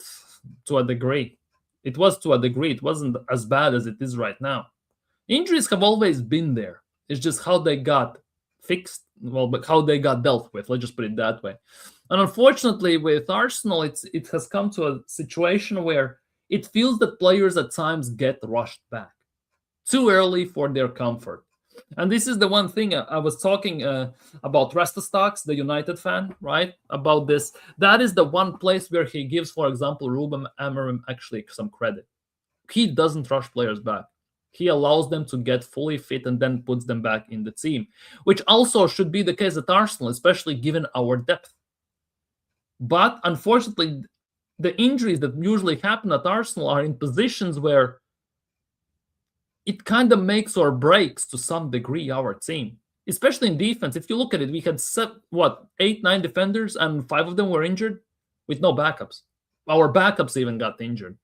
to a degree. It was to a degree. It wasn't as bad as it is right now. Injuries have always been there. It's just how they got fixed, but how they got dealt with. Let's just put it that way. And unfortunately, with Arsenal, it has come to a situation where it feels that players at times get rushed back too early for their comfort. And this is the one thing I was talking about Rasta the United fan, right? About this. That is the one place where he gives, for example, Ruben Amorim actually some credit. He doesn't rush players back. He allows them to get fully fit and then puts them back in the team, which also should be the case at Arsenal, especially given our depth. But unfortunately, the injuries that usually happen at Arsenal are in positions where it kind of makes or breaks to some degree our team, especially in defense. If you look at it, we had 8, 9 defenders, and 5 of them were injured with no backups. Our backups even got injured.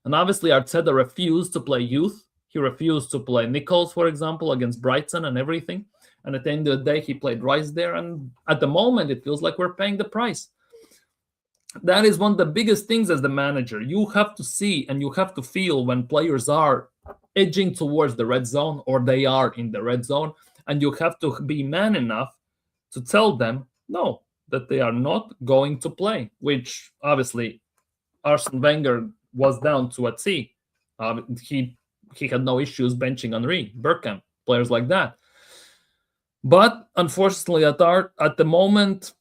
And obviously, Arteta refused to play youth. He refused to play Nichols, for example, against Brighton and everything. And at the end of the day, he played Rice there. And at the moment, it feels like we're paying the price. That is one of the biggest things as the manager. You have to see and you have to feel when players are edging towards the red zone or they are in the red zone, and you have to be man enough to tell them no, that they are not going to play, which obviously Arsene Wenger was down to a T. He had no issues benching Henry, Bergkamp, players like that. But unfortunately, at the moment,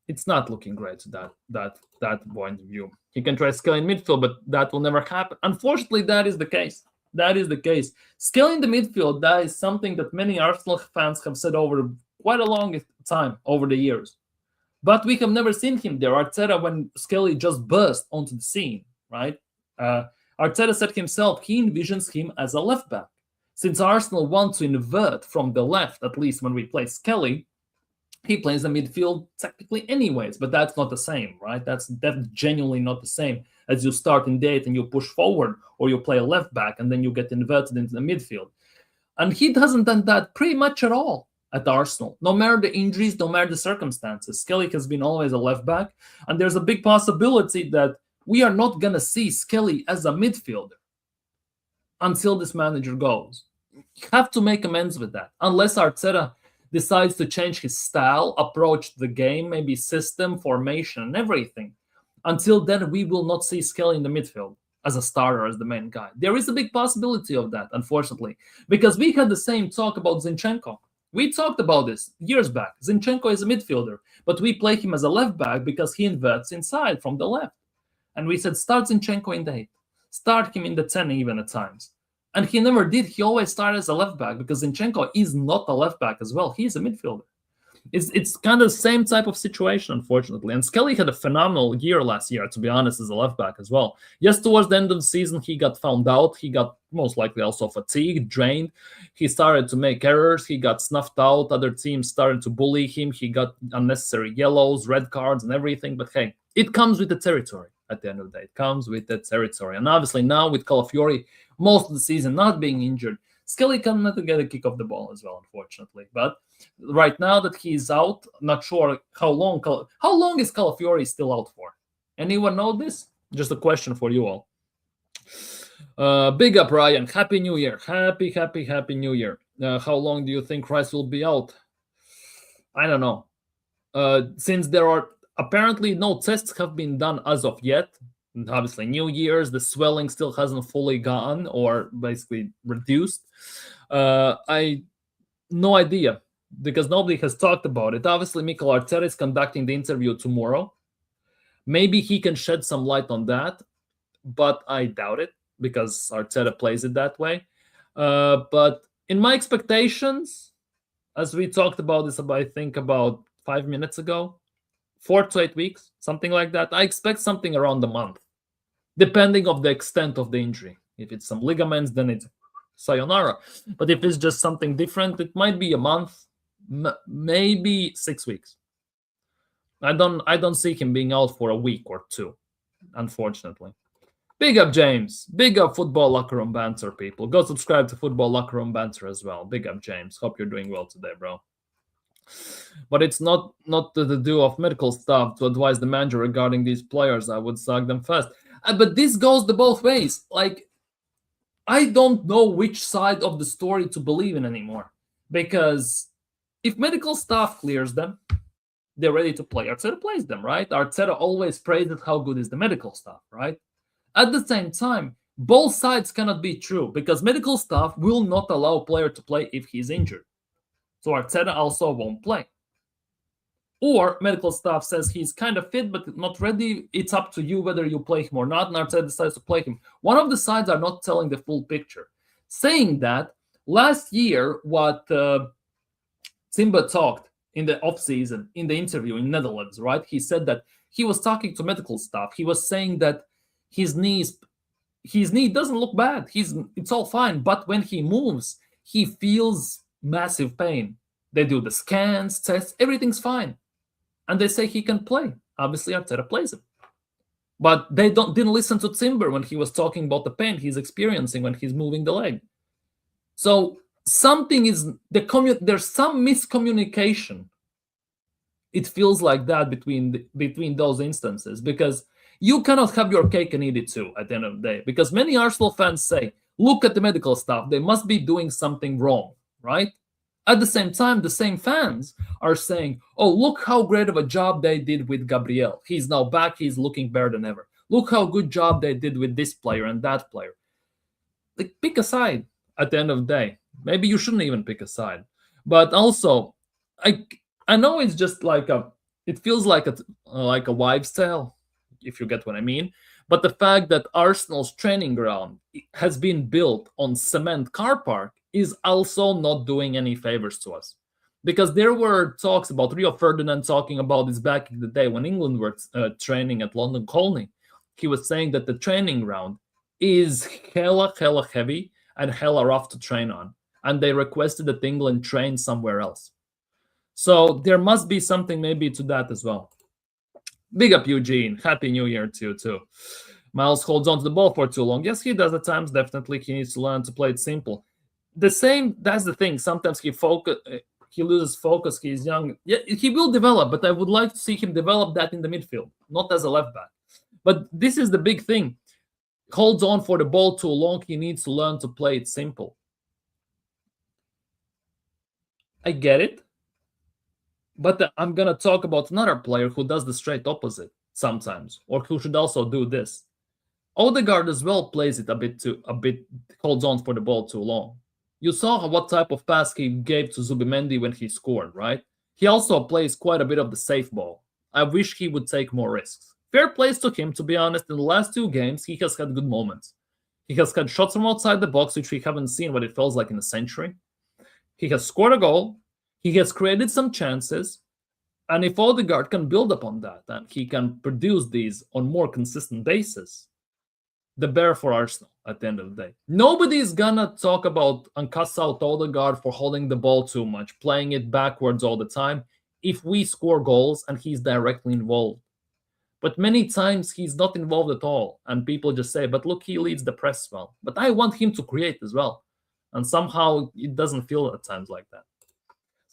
it's not looking great to that point of view. He can try scaling midfield, but that will never happen. Unfortunately, that is the case. That is the case. Scaling the midfield, that is something that many Arsenal fans have said over quite a long time, over the years. But we have never seen him there. Arteta, when Skelly just burst onto the scene, right? Arteta said himself he envisions him as a left back. Since Arsenal want to invert from the left, at least when we play Skelly, he plays the midfield technically anyways, but that's not the same, right? That's genuinely not the same as you start in date and you push forward, or you play a left back and then you get inverted into the midfield. And he hasn't done that pretty much at all at Arsenal. No matter the injuries, no matter the circumstances, Skelly has been always a left back, and there's a big possibility that we are not going to see Skelly as a midfielder until this manager goes. You have to make amends with that, unless Arteta decides to change his style, approach to the game, maybe system, formation, and everything. Until then, we will not see Skelly in the midfield as a starter, as the main guy. There is a big possibility of that, unfortunately, because we had the same talk about Zinchenko. We talked about this years back. Zinchenko is a midfielder, but we play him as a left back because he inverts inside from the left. And we said, start Zinchenko in the 8. Start him in the 10 even at times. And he never did. He always started as a left back because Zinchenko is not a left back as well. He's a midfielder. it's kind of the same type of situation, unfortunately. And Skelly had a phenomenal year last year, to be honest, as a left back as well. Yes, towards the end of the season, he got found out. He got most likely also fatigued, drained. He started to make errors. He got snuffed out. Other teams started to bully him. He got unnecessary yellows, red cards, and everything. But hey, it comes with the territory at the end of the day. It comes with the territory. And obviously now with Calafiori, most of the season not being injured, Skelly cannot get a kick off the ball as well, unfortunately. But right now that he's out, not sure how long is Calafiori still out for? Anyone know this? Just a question for you all. Big up, Ryan. Happy New Year. Happy New Year. How long do you think Rice will be out? I don't know. Since there are apparently no tests have been done as of yet, and obviously New Year's, the swelling still hasn't fully gone or basically reduced. I no idea because nobody has talked about it. Obviously, Mikel Arteta is conducting the interview tomorrow. Maybe he can shed some light on that, but I doubt it because Arteta plays it that way. But in my expectations, as we talked about this, I think about 5 minutes ago, 4 to 8 weeks, something like that. I expect something around a month, depending on the extent of the injury. If it's some ligaments, then it's sayonara. But if it's just something different, it might be a month, maybe 6 weeks. I don't see him being out for a week or two, unfortunately. Big up, James. Big up Football Locker Room Banter, people. Go subscribe to Football Locker Room Banter as well. Big up, James. Hope you're doing well today, bro. But it's not the do of medical staff to advise the manager regarding these players. I would sack them first. But this goes the both ways. Like, I don't know which side of the story to believe in anymore. Because if medical staff clears them, they're ready to play. Arteta plays them, right? Arteta always praises how good is the medical staff, right? At the same time, both sides cannot be true because medical staff will not allow a player to play if he's injured. So Arteta also won't play. Or medical staff says he's kind of fit but not ready. It's up to you whether you play him or not, and Arteta decides to play him. One of the sides are not telling the full picture. Saying that, last year, what Simba talked in the offseason, in the interview in Netherlands, right? He said that he was talking to medical staff. He was saying that his knee doesn't look bad. It's all fine. But when he moves, he feels massive pain. They do the scans, tests, everything's fine. And they say he can play. Obviously, Arteta plays him. But they didn't listen to Timber when he was talking about the pain he's experiencing when he's moving the leg. So something is there's some miscommunication. It feels like that between those instances because you cannot have your cake and eat it too at the end of the day. Because many Arsenal fans say, look at the medical staff, they must be doing something wrong, right? At the same time, the same fans are saying, oh, look how great of a job they did with Gabriel. He's now back, he's looking better than ever. Look how good job they did with this player and that player. Like, pick a side at the end of the day. Maybe you shouldn't even pick a side. But also, I know it's just it feels like a wives' tale, if you get what I mean. But the fact that Arsenal's training ground has been built on cement car park is also not doing any favors to us. Because there were talks about Rio Ferdinand talking about this back in the day when England were training at London Colney. He was saying that the training ground is hella heavy and hella rough to train on. And they requested that England train somewhere else. So there must be something maybe to that as well. Big up, Eugene. Happy New Year to you, too. Miles holds on to the ball for too long. Yes, he does at times. Definitely, he needs to learn to play it simple. That's the thing. Sometimes he loses focus. He's young. Yeah, he will develop, but I would like to see him develop that in the midfield, not as a left back. But this is the big thing. Holds on for the ball too long. He needs to learn to play it simple. I get it. But I'm going to talk about another player who does the straight opposite sometimes, or who should also do this. Odegaard as well plays it a bit holds on for the ball too long. You saw what type of pass he gave to Zubimendi when he scored, right? He also plays quite a bit of the safe ball. I wish he would take more risks. Fair plays to him, to be honest. In the last 2 games, he has had good moments. He has had shots from outside the box, which we haven't seen what it feels like in a century. He has scored a goal. He has created some chances, and if Odegaard can build upon that and he can produce these on more consistent basis, the better for Arsenal at the end of the day. Nobody's gonna talk about and cuss out Odegaard for holding the ball too much, playing it backwards all the time, if we score goals and he's directly involved. But many times he's not involved at all, and people just say, but look, he leads the press well. But I want him to create as well. And somehow it doesn't feel at times like that.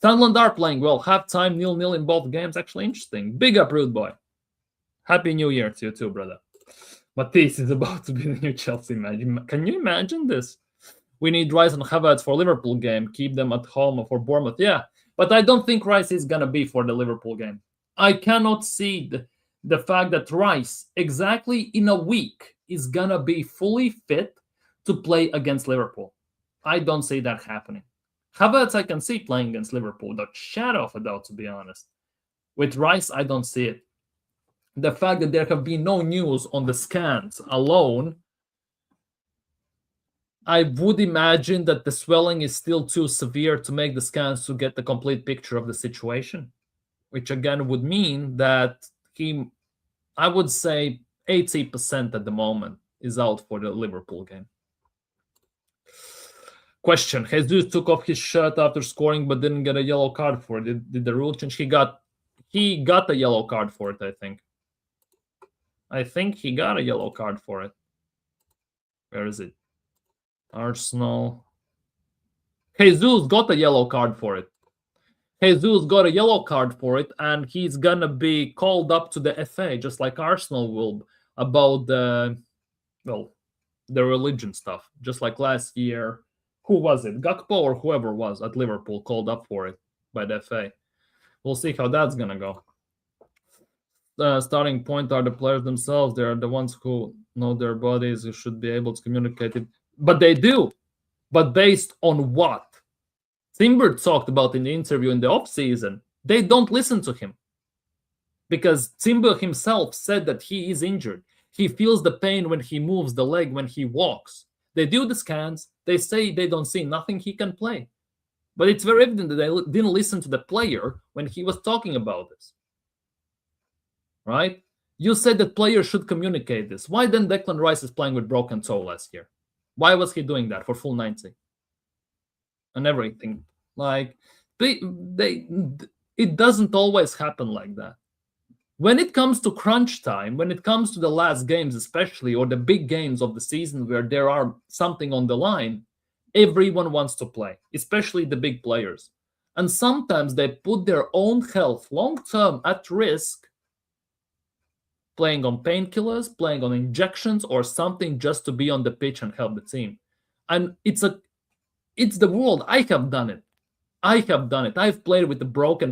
Sunderland are playing well. Half-time, 0-0 in both games. Actually interesting. Big up, Rude Boy. Happy New Year to you too, brother. Matisse is about to be the new Chelsea man. Can you imagine this? We need Rice and Havertz for Liverpool game. Keep them at home for Bournemouth. Yeah, but I don't think Rice is going to be for the Liverpool game. I cannot see the fact that Rice, exactly in a week, is going to be fully fit to play against Liverpool. I don't see that happening. Havertz, I can see playing against Liverpool, without shadow of a doubt, to be honest. With Rice, I don't see it. The fact that there have been no news on the scans alone, I would imagine that the swelling is still too severe to make the scans to get the complete picture of the situation, which again would mean that I would say 80% at the moment is out for the Liverpool game. Question: Jesus took off his shirt after scoring but didn't get a yellow card for it. Did the rule change? He got a yellow card for it, I think. I think he got a yellow card for it. Where is it? Arsenal. Jesus got a yellow card for it. Jesus got a yellow card for it, and he's gonna be called up to the FA, just like Arsenal will, about the religion stuff. Just like last year, who was it? Gakpo or whoever was at Liverpool called up for it by the FA. We'll see how that's gonna go. Starting point are the players themselves. They are the ones who know their bodies, who should be able to communicate it. But they do. But based on what? Timber talked about in the interview in the off-season. They don't listen to him. Because Timber himself said that he is injured. He feels the pain when he moves the leg, when he walks. They do the scans. They say they don't see nothing he can play. But it's very evident that they didn't listen to the player when he was talking about this. Right? You said that players should communicate this. Why then Declan Rice is playing with broken toe last year? Why was he doing that for full 90? And everything. Like, it doesn't always happen like that. When it comes to crunch time, when it comes to the last games especially, or the big games of the season where there are something on the line, everyone wants to play, especially the big players. And sometimes they put their own health long-term at risk, playing on painkillers, playing on injections, or something just to be on the pitch and help the team. And it's the world. I have done it. I've played with a broken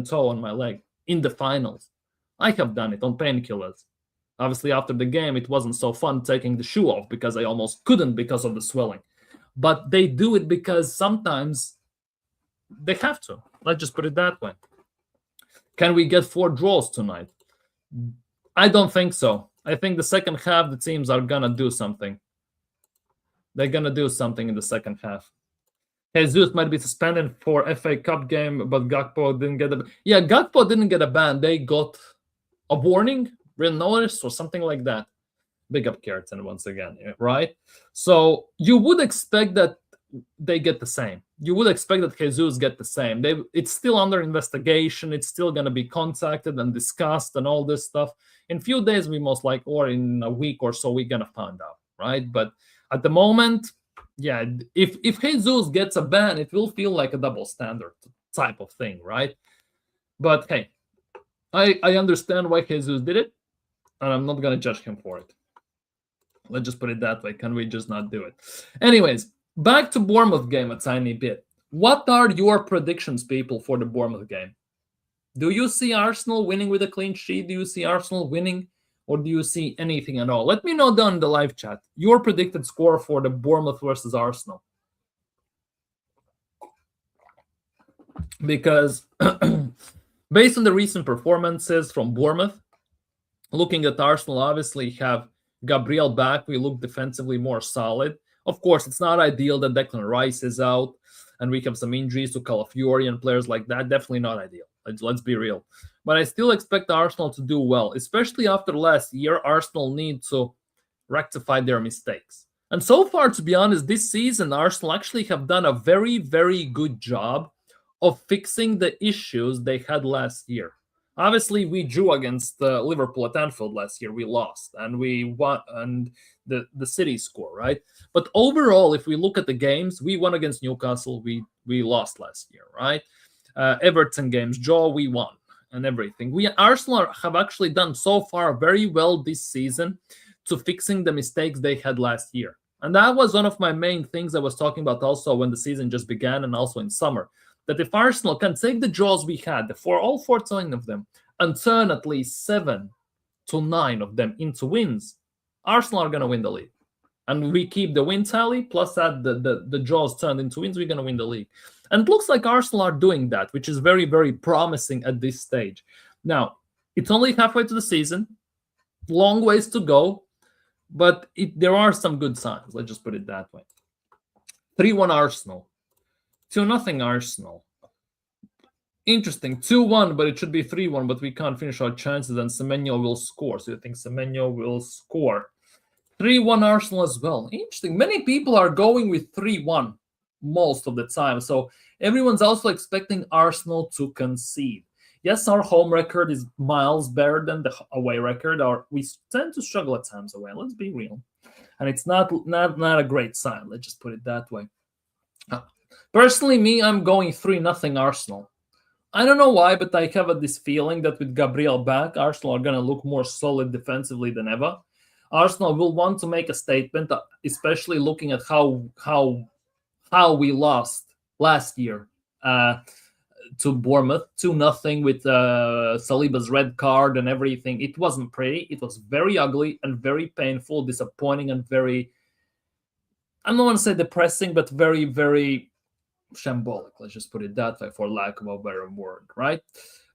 toe on my leg in the finals. I have done it on painkillers. Obviously, after the game, it wasn't so fun taking the shoe off because I almost couldn't because of the swelling. But they do it because sometimes they have to. Let's just put it that way. Can we get 4 draws tonight? I don't think so. I think the second half, the teams are going to do something. They're going to do something in the second half. Jesus might be suspended for FA Cup game, but Gakpo didn't get a... Yeah, Gakpo didn't get a ban. They got a warning, written notice, or something like that. Big up Keratin once again, right? So you would expect that they get the same. You would expect that Jesus get the same. It's still under investigation. It's still going to be contacted and discussed and all this stuff. In a few days, we most likely, or in a week or so, we're going to find out, right? But at the moment, yeah, if Jesus gets a ban, it will feel like a double standard type of thing, right? But hey, I understand why Jesus did it, and I'm not going to judge him for it. Let's just put it that way. Can we just not do it? Anyways, back to Bournemouth game a tiny bit. What are your predictions, people, for the Bournemouth game? Do you see Arsenal winning with a clean sheet? Do you see Arsenal winning? Or do you see anything at all? Let me know down in the live chat your predicted score for the Bournemouth versus Arsenal. Because based on the recent performances from Bournemouth, looking at Arsenal, obviously have Gabriel back. We look defensively more solid. Of course, it's not ideal that Declan Rice is out. and we have some injuries to Calafiori and players like that. Definitely not ideal. Let's be real. But I still expect Arsenal to do well, especially after last year. Arsenal need to rectify their mistakes. And so far, to be honest, this season, Arsenal actually have done a very, very good job of fixing the issues they had last year. Obviously, we drew against Liverpool at Anfield last year. We lost, and we won, and the City score, right? But overall, if we look at the games, we won against Newcastle. We lost last year, right? Everton games, draw, we won, and everything. Arsenal have actually done so far very well this season to fixing the mistakes they had last year. And that was one of my main things I was talking about also when the season just began and also in summer. That if Arsenal can take the draws we had, all 14 of them, and turn at least 7 to 9 of them into wins, Arsenal are going to win the league. And we keep the win tally, plus that the draws turned into wins, we're going to win the league. And it looks like Arsenal are doing that, which is very, very promising at this stage. Now, it's only halfway to the season, long ways to go, but there are some good signs. Let's just put it that way. 3-1 Arsenal. 2-0 Arsenal. Interesting. 2-1, but it should be 3-1, but we can't finish our chances, and Semenyo will score. So you think Semenyo will score. 3-1 Arsenal as well. Interesting. Many people are going with 3-1 most of the time. So everyone's also expecting Arsenal to concede. Yes, our home record is miles better than the away record. We tend to struggle at times away. Let's be real. And it's not a great sign. Let's just put it that way. Personally, me, I'm going 3-0 Arsenal. I don't know why, but I have this feeling that with Gabriel back, Arsenal are going to look more solid defensively than ever. Arsenal will want to make a statement, especially looking at how we lost last year to Bournemouth, 2-0 with Saliba's red card and everything. It wasn't pretty. It was very ugly and very painful, disappointing, and very, I don't want to say depressing, but very, very shambolic. Let's just put it that way, for lack of a better word, right?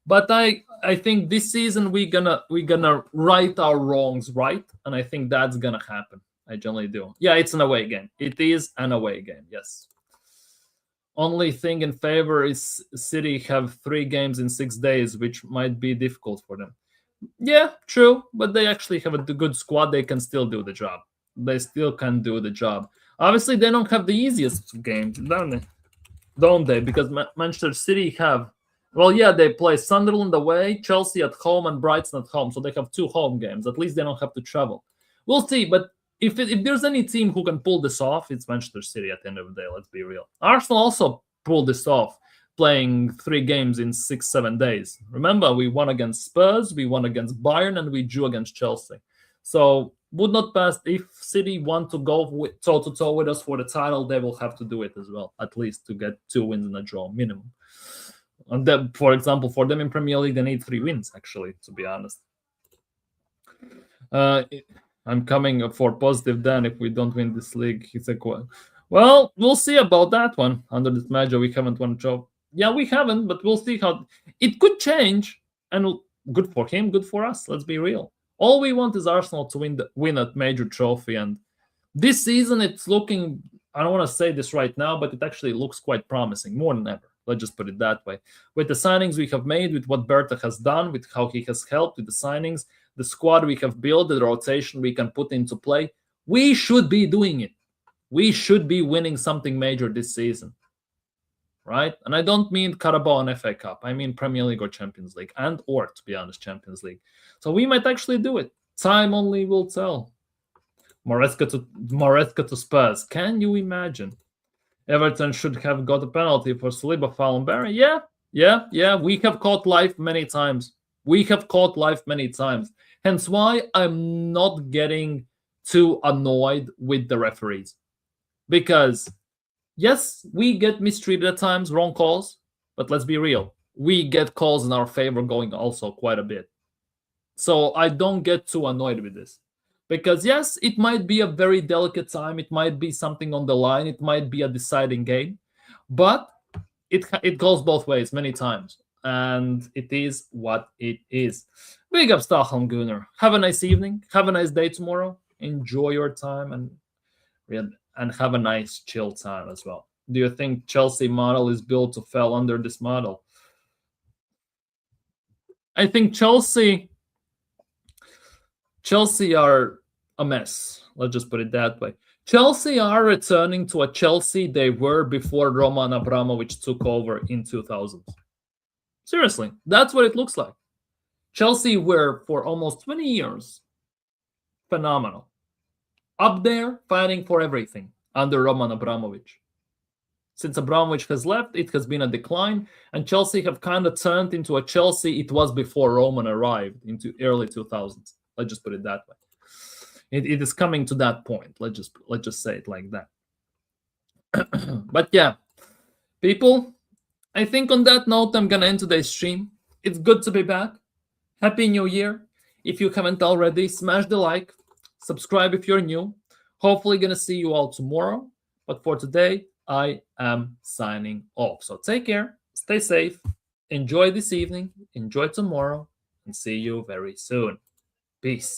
But I think this season we're gonna right our wrongs, right? And I think that's gonna happen. I generally do. Yeah, it's an away game. It is an away game, yes. Only thing in favor is City have 3 games in 6 days, which might be difficult for them. Yeah, true, but they actually have a good squad. They can still do the job. They still can do the job. Obviously, they don't have the easiest games, don't they? Because Manchester City have, well, yeah, they play Sunderland away, Chelsea at home, and Brighton at home. So they have 2 home games. At least they don't have to travel. We'll see, but if there's any team who can pull this off, it's Manchester City at the end of the day. Let's be real. Arsenal also pulled this off, playing 3 games in 6-7 days. Remember, we won against Spurs, we won against Bayern, and we drew against Chelsea. So would not pass. If City want to go toe-to-toe with us for the title, they will have to do it as well, at least to get 2 wins and a draw minimum. And then, for example, for them in Premier League, they need 3 wins, actually, to be honest. I'm coming for positive then if we don't win this league. He said, well, we'll see about that one. Under this manager, we haven't won a job. Yeah, we haven't, but we'll see how it could change. And good for him, good for us. Let's be real. All we want is Arsenal to win a major trophy. And this season, it's looking, I don't want to say this right now, but it actually looks quite promising, more than ever. Let's just put it that way. With the signings we have made, with what Berta has done, with how he has helped with the signings, the squad we have built, the rotation we can put into play, we should be doing it. We should be winning something major this season, right? And I don't mean Carabao and FA Cup. I mean Premier League or Champions League, or, to be honest, Champions League. So we might actually do it. Time only will tell. Maresca to Spurs. Can you imagine? Everton should have got a penalty for Saliba foul on Barry. Yeah. We have caught life many times. Hence why I'm not getting too annoyed with the referees. Because, yes, we get mistreated at times, wrong calls. But let's be real. We get calls in our favor going also quite a bit. So I don't get too annoyed with this. Because, yes, it might be a very delicate time. It might be something on the line. It might be a deciding game. But it goes both ways many times. And it is what it is. Big up Stockholm Gooner. Have a nice evening. Have a nice day tomorrow. Enjoy your time and have a nice chill time as well. do you think Chelsea model is built to fall under this model? I think Chelsea are a mess. Let's just put it that way. Chelsea are returning to a Chelsea they were before Roman Abramovich took over in 2000. Seriously, that's what it looks like. Chelsea were, for almost 20 years, phenomenal. Up there, fighting for everything under Roman Abramovich. Since Abramovich has left, it has been a decline, and Chelsea have kind of turned into a Chelsea it was before Roman arrived into early 2000s. Let's just put it that way. It is coming to that point. Let's just say it like that. But yeah, people, I think on that note, I'm gonna end today's stream. It's good to be back. Happy New Year. If you haven't already, smash the like, subscribe if you're new. Hopefully gonna see you all tomorrow. But for today, I am signing off. So take care, stay safe, enjoy this evening, enjoy tomorrow, and see you very soon. Peace.